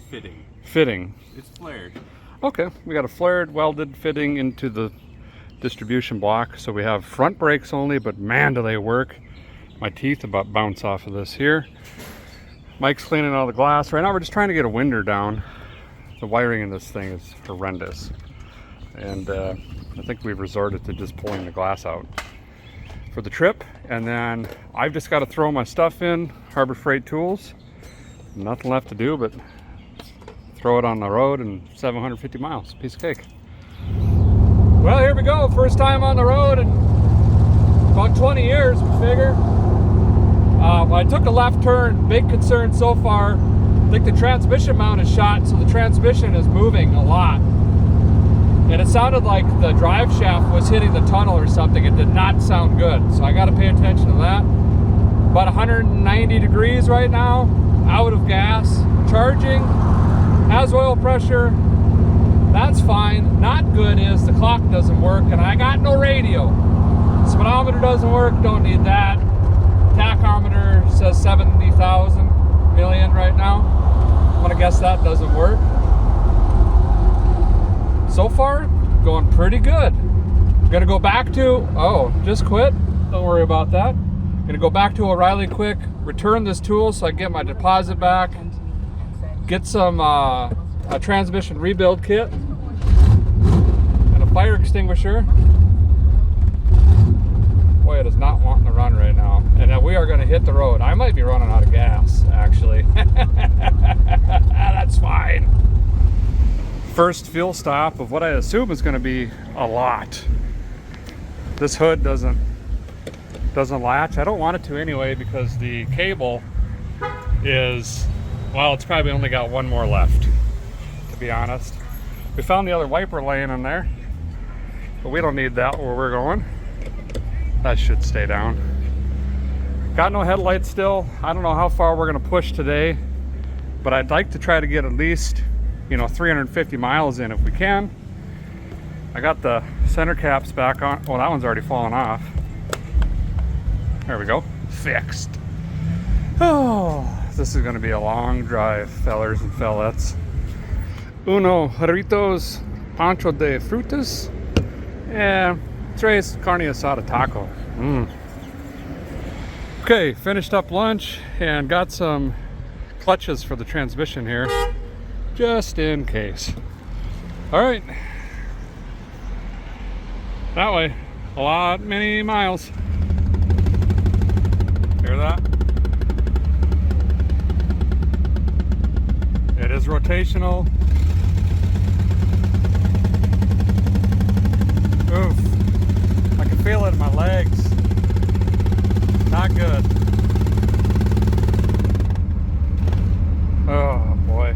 fitting. Fitting. It's flared. Okay, we got a flared welded fitting into the distribution block. So we have front brakes only, but man, do they work. My teeth about bounce off of this here. Mike's cleaning all the glass. Right now we're just trying to get a winder down. The wiring in this thing is horrendous. And I think we've resorted to just pulling the glass out for the trip. And then I've just got to throw my stuff in, Harbor Freight Tools. Nothing left to do but throw it on the road and 750 miles. Piece of cake. Well, here we go. First time on the road in about 20 years, we figure. I took a left turn. Big concern so far. I think the transmission mount is shot, so the transmission is moving a lot. And it sounded like the drive shaft was hitting the tunnel or something. It did not sound good, so I got to pay attention to that. About 190 degrees right now, out of gas, charging, has oil pressure. That's fine. Not good is the clock doesn't work, and I got no radio. Speedometer doesn't work, don't need that. Tachometer says 70,000 million right now. I'm gonna guess that doesn't work. So far, going pretty good. Gonna go back to, just quit. Don't worry about that. Gonna go back to O'Reilly quick, return this tool so I can get my deposit back, get some a transmission rebuild kit, and a fire extinguisher. Boy, it is not wanting to run right now. And we are gonna hit the road. I might be running out of gas, actually. That's fine. First fuel stop of what I assume is going to be a lot. This hood doesn't latch. I don't want it to anyway because the cable is, well, it's probably only got one more left, to be honest. We found the other wiper laying in there, but we don't need that where we're going. That should stay down. Got no headlights still. I don't know how far we're going to push today, but I'd like to try to get at least 350 miles in if we can. I got the center caps back on. Well, that one's already fallen off. There we go. Fixed. Oh, this is going to be a long drive, fellers and fellettes. Uno Jarritos Pancho de Frutas. Yeah, tres carne asada taco. Okay, finished up lunch and got some clutches for the transmission here, just in case. All right, That way. A lot, many miles. Hear that? It is rotational. Oof. I can feel it in my legs. Not good. Oh boy.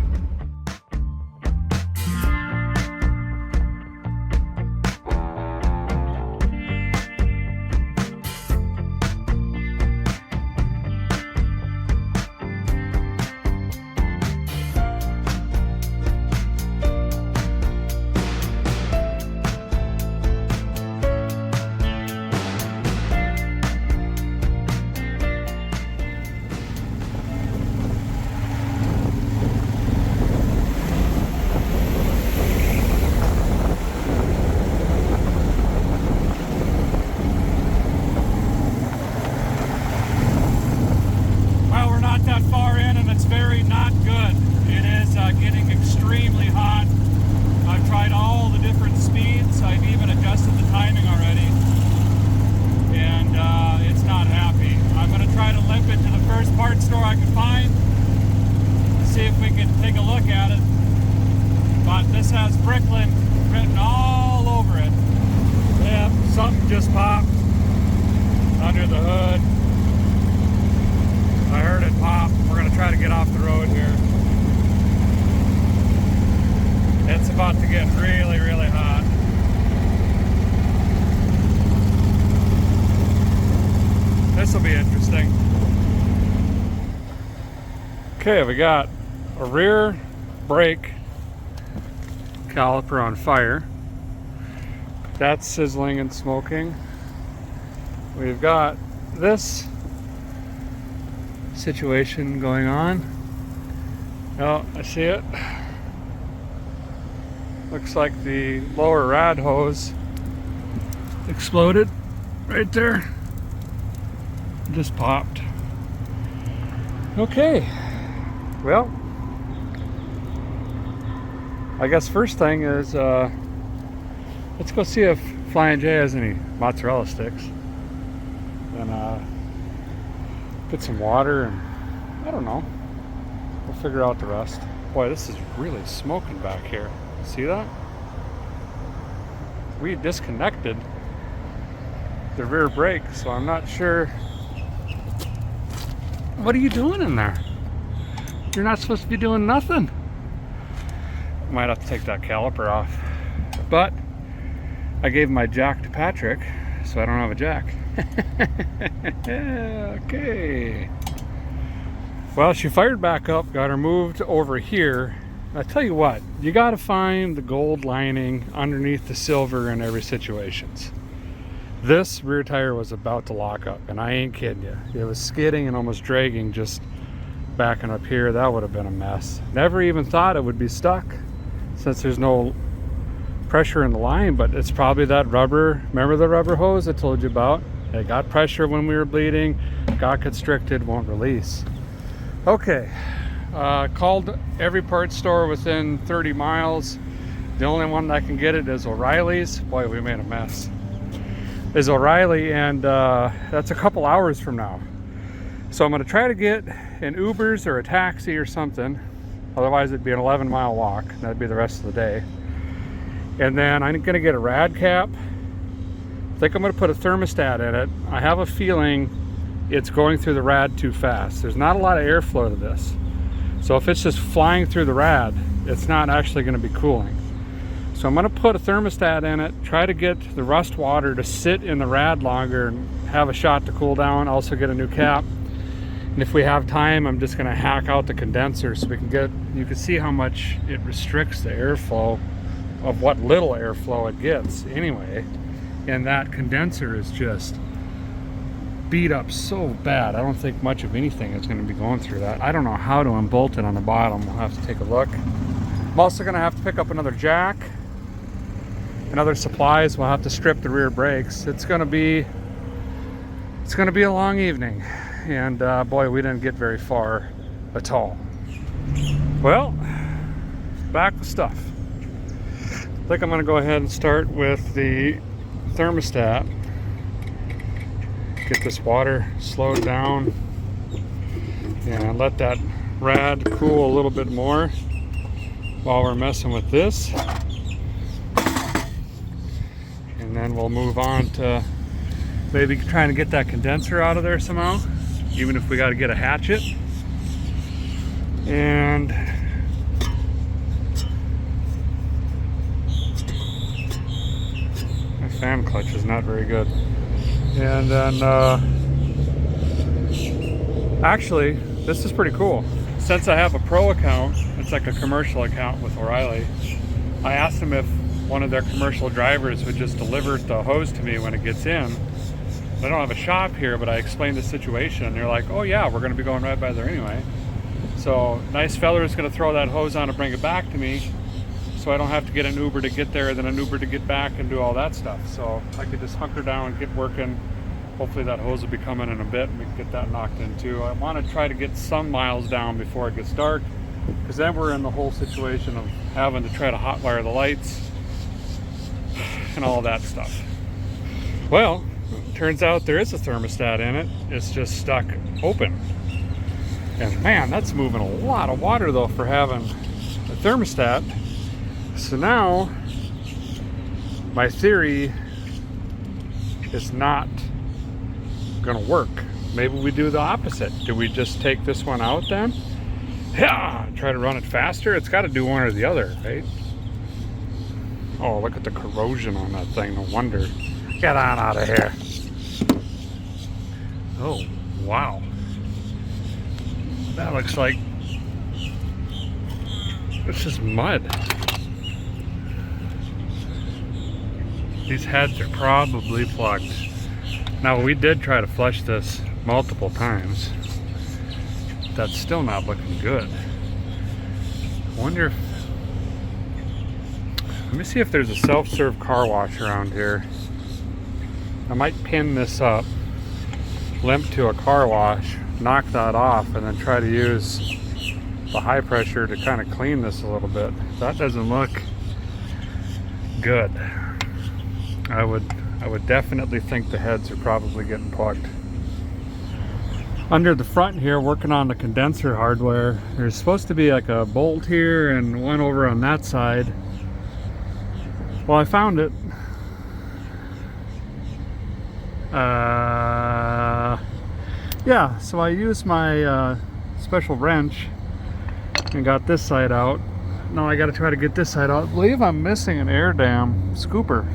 Just popped under the hood. I heard it pop. We're going to try to get off the road here. It's about to get really, really hot. This will be interesting. Okay, we got a rear brake caliper on fire. That's sizzling and smoking. We've got this situation going on. Oh, I see it. Looks like the lower rad hose exploded right there. Just popped. Okay. Well, I guess first thing is let's go see if Flying J has any mozzarella sticks. And get some water and I don't know. We'll figure out the rest. Boy, this is really smoking back here. See that? We disconnected the rear brake, so I'm not sure. What are you doing in there? You're not supposed to be doing nothing. Might have to take that caliper off. But I gave my jack to Patrick, so I don't have a jack. Okay. Well, she fired back up, got her moved over here. I tell you what, you got to find the gold lining underneath the silver in every situation. This rear tire was about to lock up, and I ain't kidding you. It was skidding and almost dragging just backing up here. That would have been a mess. Never even thought it would be stuck since there's no pressure in the line, but it's probably that rubber. Remember the rubber hose I told you about? It got pressure when we were bleeding, got constricted, won't release. Okay, called every parts store within 30 miles. The only one that can get it is O'Reilly's. Boy, we made a mess. Is O'Reilly, and that's a couple hours from now. So I'm gonna try to get an Uber's or a taxi or something. Otherwise it'd be an 11-mile walk. That'd be the rest of the day. And then I'm gonna get a rad cap. I think I'm gonna put a thermostat in it. I have a feeling it's going through the rad too fast. There's not a lot of airflow to this. So if it's just flying through the rad, it's not actually gonna be cooling. So I'm gonna put a thermostat in it, try to get the rust water to sit in the rad longer and have a shot to cool down, also get a new cap. And if we have time, I'm just gonna hack out the condenser so we can get, you can see how much it restricts the airflow of what little airflow it gets anyway. And that condenser is just beat up so bad. I don't think much of anything is going to be going through that. I don't know how to unbolt it on the bottom. We'll have to take a look. I'm also going to have to pick up another jack and other supplies. We'll have to strip the rear brakes. It's going to be a long evening, and boy, we didn't get very far at all. Well, back with stuff. I think I'm going to go ahead and start with the thermostat, get this water slowed down, and let that rad cool a little bit more while we're messing with this. And then we'll move on to maybe trying to get that condenser out of there somehow, even if we got to get a hatchet. And my fan clutch is not very good. And then actually, this is pretty cool. Since I have a pro account, it's like a commercial account with O'Reilly, I asked them if one of their commercial drivers would just deliver the hose to me when it gets in. I don't have a shop here, but I explained the situation, and they're like, oh yeah, we're going to be going right by there anyway. So nice feller is going to throw that hose on and bring it back to me, so I don't have to get an Uber to get there, then an Uber to get back and do all that stuff. So I could just hunker down and get working. Hopefully that hose will be coming in a bit and we can get that knocked in too. I want to try to get some miles down before it gets dark, because then we're in the whole situation of having to try to hotwire the lights and all that stuff. Well, turns out there is a thermostat in it. It's just stuck open. And man, that's moving a lot of water though for having a thermostat. So now my theory is not gonna work. Maybe we do the opposite. Do we just take this one out then? Yeah, try to run it faster? It's got to do one or the other, right? Oh, look at the corrosion on that thing. No wonder. Get on out of here. Oh, wow. That looks like this is mud. These heads are probably plugged. Now, we did try to flush this multiple times. That's still not looking good. I wonder if... Let me see if there's a self-serve car wash around here. I might pin this up, limp to a car wash, knock that off, and then try to use the high pressure to kind of clean this a little bit. That doesn't look good. I would definitely think the heads are probably getting plugged. Under the front here, working on the condenser hardware, there's supposed to be like a bolt here and one over on that side. Well, I found it. Yeah, so I used my special wrench and got this side out. Now I got to try to get this side out. I believe I'm missing an air dam scooper.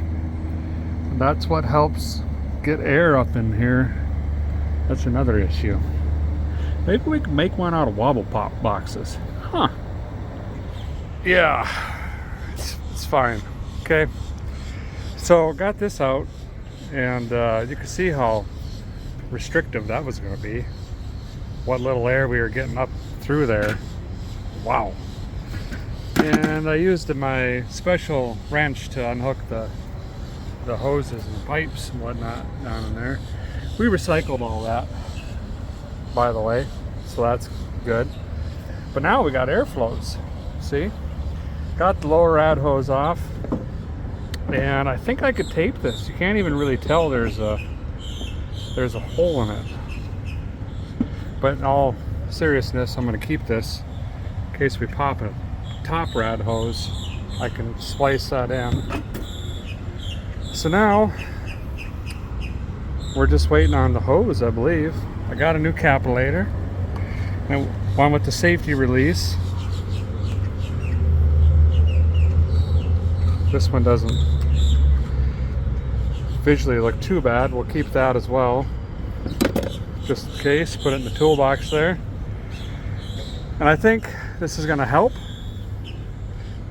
And that's what helps get air up in here. That's another issue. Maybe we can make one out of wobble pop boxes. Huh. Yeah, it's fine. Okay. So got this out, and you can see how restrictive that was going to be. What little air we were getting up through there. Wow. And I used my special wrench to unhook the hoses and the pipes and whatnot down in there. We recycled all that, by the way, so that's good. But now we got airflows. See? Got the lower rad hose off, and I think I could tape this. You can't even really tell there's a hole in it. But in all seriousness, I'm going to keep this in case we pop a top rad hose. I can splice that in. So now we're just waiting on the hose, I believe. I got a new capillator, and one with the safety release. This one doesn't visually look too bad. We'll keep that as well, just in case. Put it in the toolbox there. And I think this is going to help,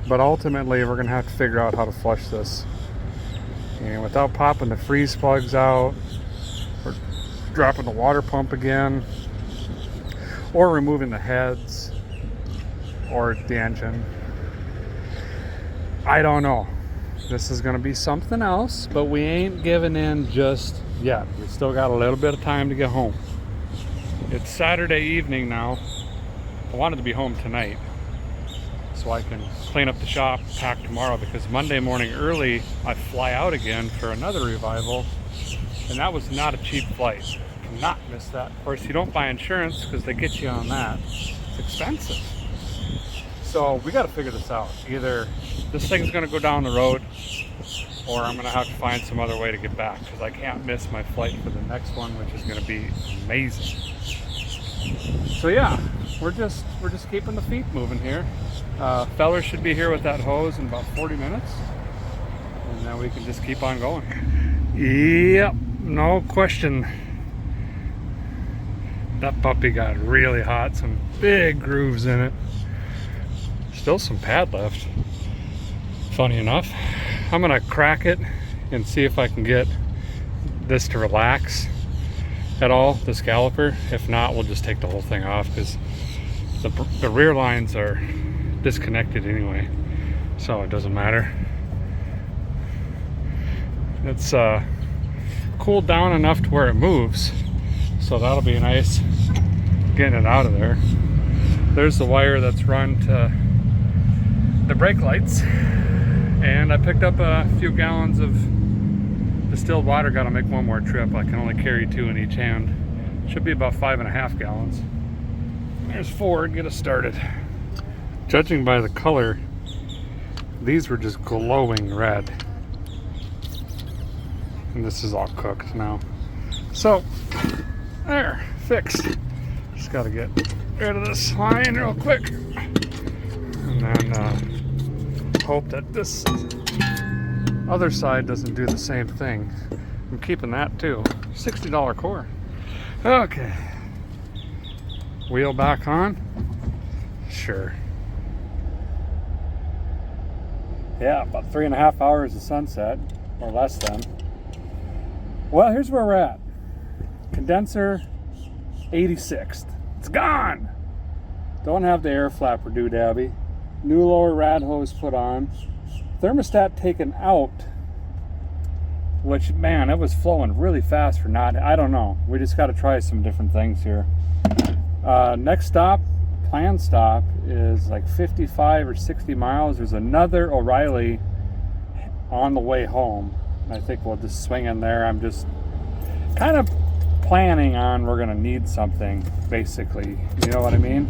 but ultimately we're going to have to figure out how to flush this. And without popping the freeze plugs out, or dropping the water pump again, or removing the heads, or the engine. I don't know. This is going to be something else, but we ain't giving in just yet. We still got a little bit of time to get home. It's Saturday evening now. I wanted to be home tonight. so I can clean up the shop, pack tomorrow, because Monday morning early I fly out again for another revival, and that was not a cheap flight. Cannot miss that. Of course, you don't buy insurance because they get you on that. It's expensive. So we got to figure this out. Either this thing's going to go down the road, or I'm going to have to find some other way to get back, because I can't miss my flight for the next one, which is going to be amazing. So yeah, we're just keeping the feet moving here. Feller should be here with that hose in about 40 minutes, and then we can just keep on going. Yep, no question. That puppy got really hot, some big grooves in it. Still some pad left. Funny enough, I'm gonna crack it and see if I can get this to relax at all, this caliper. If not, we'll just take the whole thing off, because the rear lines are disconnected anyway, so it doesn't matter. It's cooled down enough to where it moves, so that'll be nice getting it out of there. There's the wire that's run to the brake lights, and I picked up a few gallons of distilled water. Gotta make one more trip. I can only carry 2 in each hand. Should be about 5.5 gallons. There's Ford, get us started. Judging by the color, these were just glowing red, and this is all cooked now. So there, fixed. Just gotta get rid of this line real quick, and then hope that this other side doesn't do the same thing. I'm keeping that too. $60 core. Okay. Wheel back on? Sure. Yeah, about 3.5 hours of sunset, or less than. Well, here's where we're at. Condenser, 86th. It's gone! Don't have the air flapper doodabby. New lower rad hose put on. Thermostat taken out, which, man, it was flowing really fast for not, I don't know. We just got to try some different things here. Next stop, planned stop, is like 55 or 60 miles. There's another O'Reilly on the way home. I think we'll just swing in there. I'm just kind of planning on we're going to need something, basically. You know what I mean?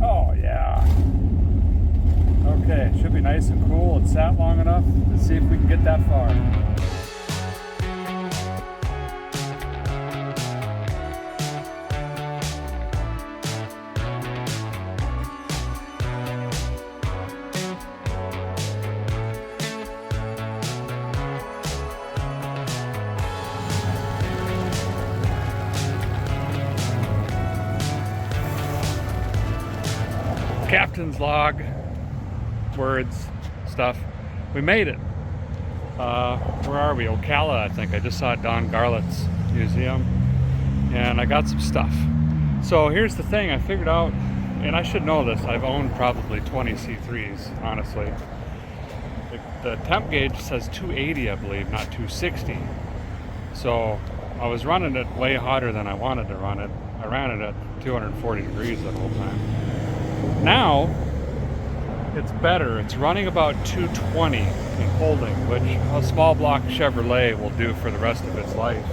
Oh, yeah. Okay, should be nice and cool. It sat long enough. Let's see if we can get that far. Captain's log, words, stuff. We made it. Where are we? Ocala, I think. I just saw Don Garlett's museum, and I got some stuff. So here's the thing I figured out, and I should know this. I've owned probably 20 C3s, honestly. The temp gauge says 280, I believe, not 260. So I was running it way hotter than I wanted to run it. I ran it at 240 degrees the whole time. Now it's better. It's running about 220 in holding, which a small block Chevrolet will do for the rest of its life.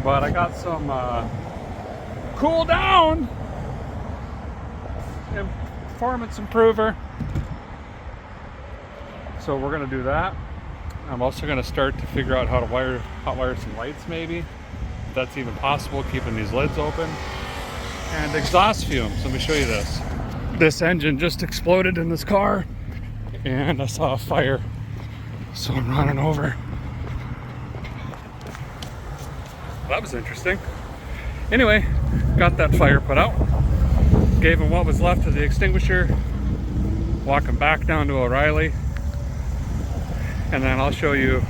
But I got some cool down and performance improver, so we're going to do that. I'm also going to start to figure out how to hot wire some lights, maybe, if that's even possible, keeping these lids open. And exhaust fumes. Let me show you this. This engine just exploded in this car, and I saw a fire, so I'm running over. That was interesting. Anyway, got that fire put out, gave him what was left of the extinguisher, walking back down to O'Reilly, and then I'll show you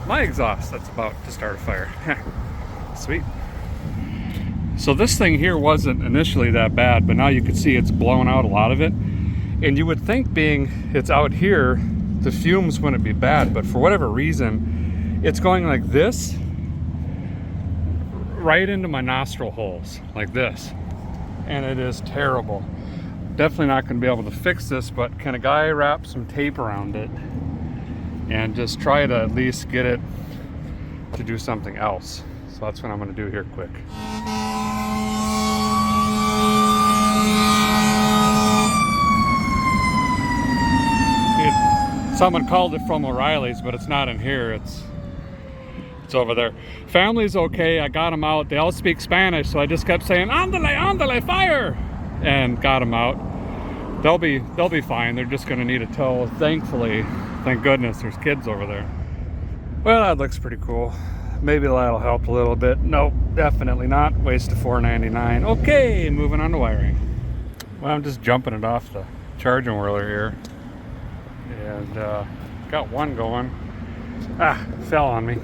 my exhaust that's about to start a fire. Sweet. So this thing here wasn't initially that bad, but now you can see it's blown out a lot of it. And you would think, being it's out here, the fumes wouldn't be bad, but for whatever reason, it's going like this, right into my nostril holes, like this. And it is terrible. definitely not going to be able to fix this, but can a guy wrap some tape around it and just try to at least get it to do something else? So that's what I'm going to do here quick. Someone called it from O'Reilly's, but it's not in here. It's over there. Family's okay. I got them out. They all speak Spanish, so I just kept saying, "Ándale, ándale, fire!" and got them out. They'll be fine. They're just going to need a tow. Thankfully, thank goodness, there's kids over there. Well, that looks pretty cool. Maybe that'll help a little bit. Nope, definitely not. Waste of $4.99. Okay, moving on to wiring. Well, I'm just jumping it off the charging whirler here. And got one going. Fell on me.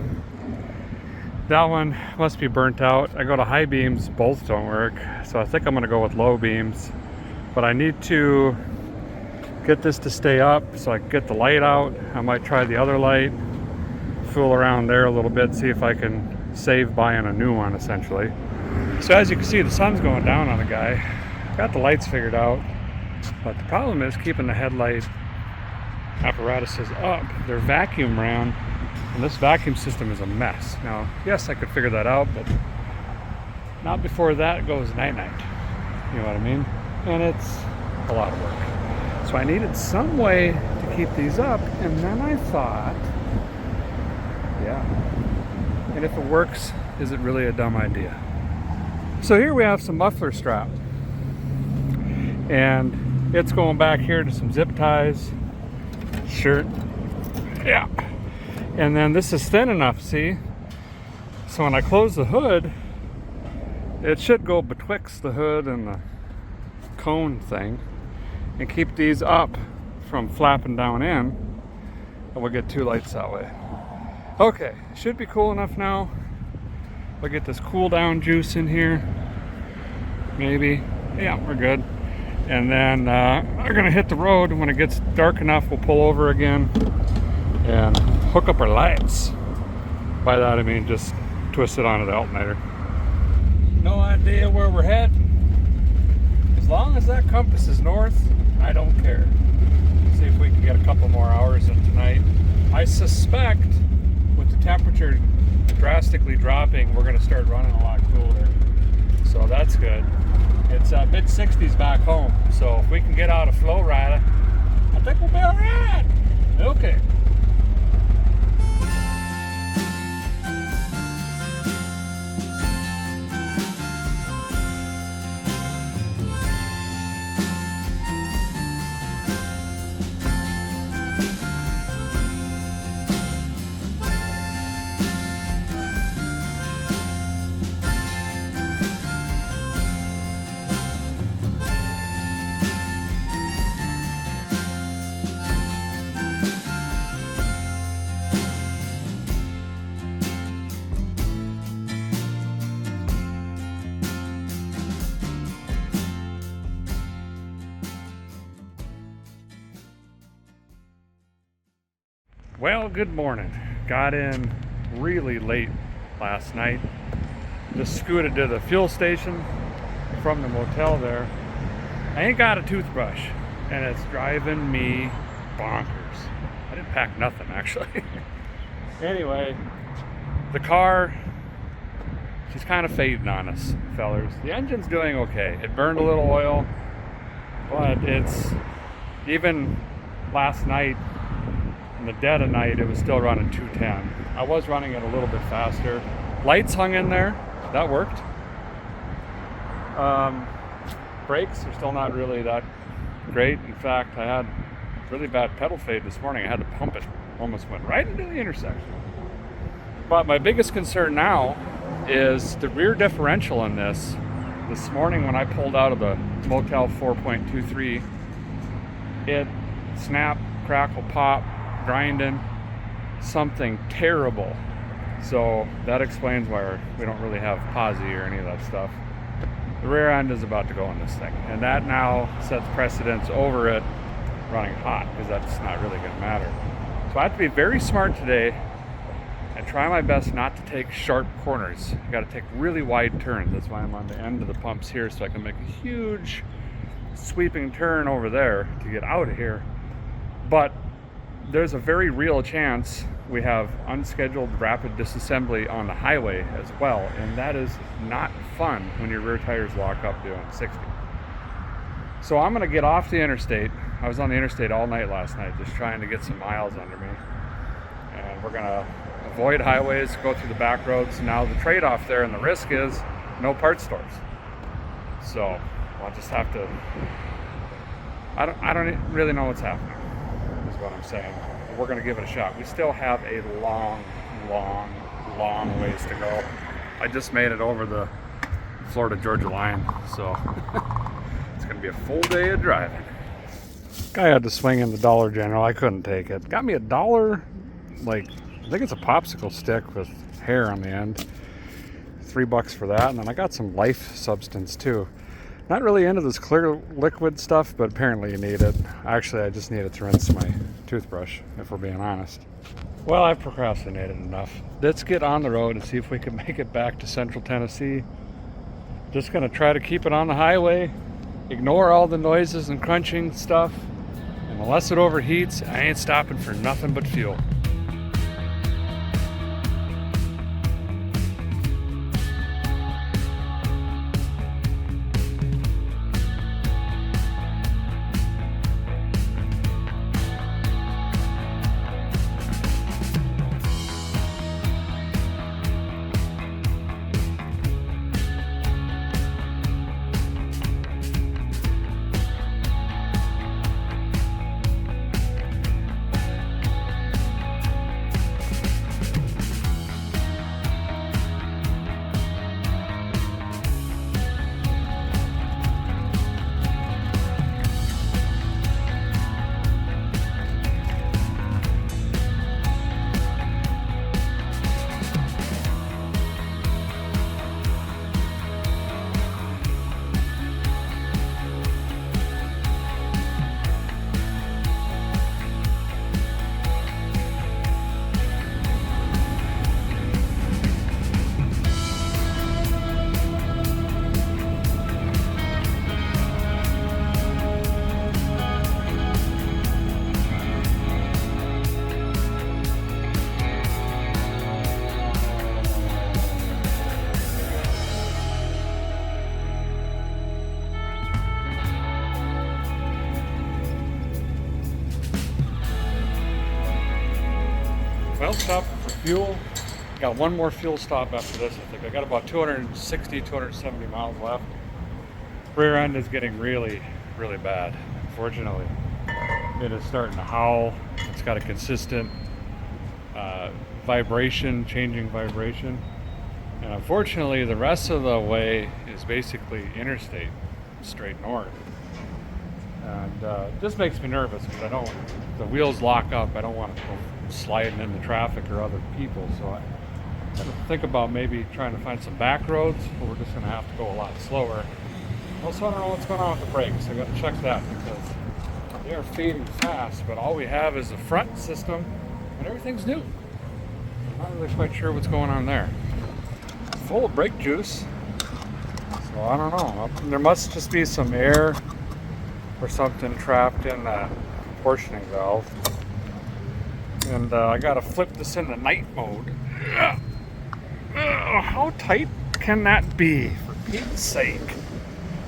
That one must be burnt out. I go to high beams, both don't work. So I think I'm gonna go with low beams. But I need to get this to stay up so I can get the light out. I might try the other light, fool around there a little bit, see if I can save buying a new one essentially. So as you can see, the sun's going down on the guy. Got the lights figured out. But the problem is keeping the headlight apparatuses up. They're vacuum ran, and this vacuum system is a mess. Now, yes, I could figure that out, but not before that goes night-night. You know what I mean? And it's a lot of work. So I needed some way to keep these up, and then I thought, yeah, and if it works, is it really a dumb idea? So here we have some muffler strap, and it's going back here to some zip ties. Shirt, yeah, and then this is thin enough, see, so when I close the hood, it should go betwixt the hood and the cone thing and keep these up from flapping down in, and we'll get two lights that way. Okay, should be cool enough now. We'll get this cool down juice in here, maybe. Yeah, we're good. And then we're gonna hit the road, and when it gets dark enough, we'll pull over again and hook up our lights. By that I mean just twist it onto the alternator. No idea where we're heading. As long as that compass is north, I don't care. See if we can get a couple more hours in tonight. I suspect with the temperature drastically dropping, we're gonna start running a lot cooler. So that's good. It's mid-60s back home, so if we can get out of flow ride, I think we'll be all right. Okay. Well, good morning. Got in really late last night. Just scooted to the fuel station from the motel there. I ain't got a toothbrush, and it's driving me bonkers. I didn't pack nothing, actually. Anyway, the car, she's kind of fading on us, fellers. The engine's doing okay. It burned a little oil, but it's, even last night, in the dead of night, it was still running 210. I was running it a little bit faster. Lights hung in there, that worked. Brakes are still not really that great. In fact, I had really bad pedal fade this morning. I had to pump it. Almost went right into the intersection. But my biggest concern now is the rear differential in this. This morning when I pulled out of the Motel 4.23, it snapped, crackle, pop, grinding, something terrible. So that explains why we don't really have posi or any of that stuff. The rear end is about to go on this thing, and that now sets precedence over it running hot, because that's not really going to matter. So I have to be very smart today and try my best not to take sharp corners. You got to take really wide turns. That's why I'm on the end of the pumps here, so I can make a huge sweeping turn over there to get out of here. But there's a very real chance we have unscheduled rapid disassembly on the highway as well, and that is not fun when your rear tires lock up doing 60. So I'm gonna get off the interstate. I was on the interstate all night last night just trying to get some miles under me, and we're gonna avoid highways, go through the back roads. Now the trade-off there and the risk is no parts stores, so I'll just have to, I don't really know what's happening, is what I'm saying. But we're gonna give it a shot. We still have a long ways to go. I just made it over the Florida-Georgia line, so it's gonna be a full day of driving. Guy had to swing in the Dollar General. I couldn't take it. Got me $1, like, I think it's a popsicle stick with hair on the end. $3 for that, and then I got some Life substance too. Not really into this clear liquid stuff, but apparently you need it. Actually, I just need it to rinse my toothbrush, if we're being honest. Well, I've procrastinated enough. Let's get on the road and see if we can make it back to Central Tennessee. Just gonna try to keep it on the highway, ignore all the noises and crunching stuff, and unless it overheats, I ain't stopping for nothing but fuel. Well, stop for fuel. Got one more fuel stop after this. I think I got about 260, 270 miles left. Rear end is getting really bad. Unfortunately, it is starting to howl. It's got a consistent vibration, changing vibration. And unfortunately, the rest of the way is basically interstate, straight north. And this makes me nervous because the wheels lock up. I don't want to go sliding into traffic or other people. So I got to think about maybe trying to find some back roads, but we're just going to have to go a lot slower. Also, I don't know what's going on with the brakes. I got to check that because they are fading fast, but all we have is the front system and everything's new. I'm not really quite sure what's going on there. Full of brake juice. So I don't know. There must just be some air or something trapped in the proportioning valve. And I gotta flip this into night mode. How tight can that be, for Pete's sake?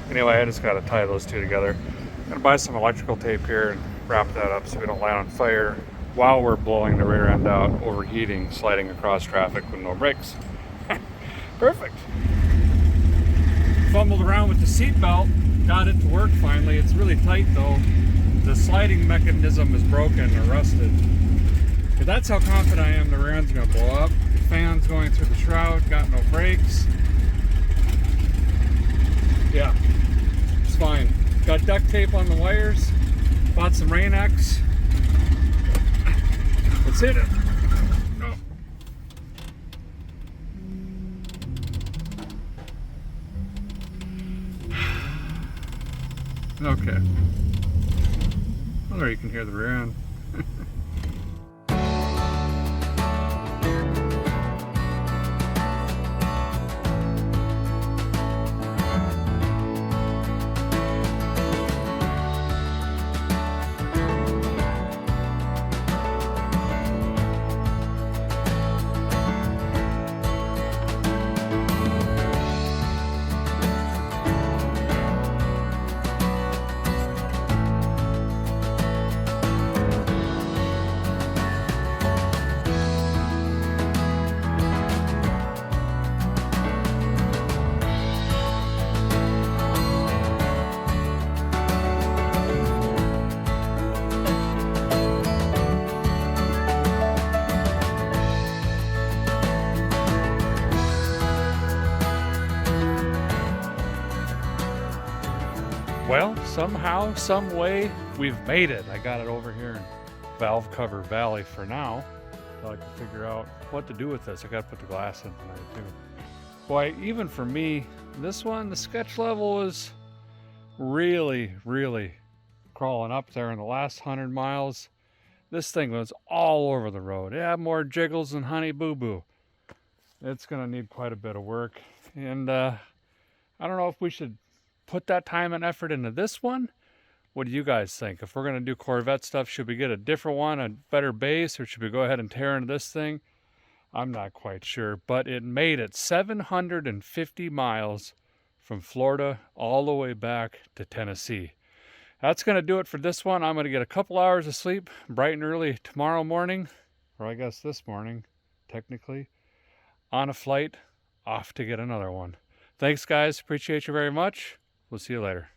Anyway, I just gotta tie those two together. I'm gonna buy some electrical tape here and wrap that up so we don't light on fire while we're blowing the rear end out, overheating, sliding across traffic with no brakes. Perfect. Fumbled around with the seat belt, got it to work finally. It's really tight though. The sliding mechanism is broken or rusted. But that's how confident I am the rear end's gonna blow up. The fan's going through the shroud, got no brakes. Yeah, it's fine. Got duct tape on the wires, bought some Rain-X. Let's hit it. No. Okay. Well, there you can hear the rear end. Well, somehow, some way, we've made it. I got it over here in Valve Cover Valley for now. So I can figure out what to do with this. I got to put the glass in tonight too. Boy, even for me, this one, the sketch level is really, really crawling up there in the last 100 miles. This thing was all over the road. It had more jiggles than Honey Boo Boo. It's going to need quite a bit of work. And I don't know if we should put that time and effort into this one. What do you guys think? If we're going to do Corvette stuff, should we get a different one, a better base, or should we go ahead and tear into this thing? I'm not quite sure, but it made it 750 miles from Florida all the way back to Tennessee. That's going to do it for this one. I'm going to get a couple hours of sleep bright and early tomorrow morning, or I guess this morning, technically, on a flight off to get another one. Thanks, guys. Appreciate you very much. We'll see you later.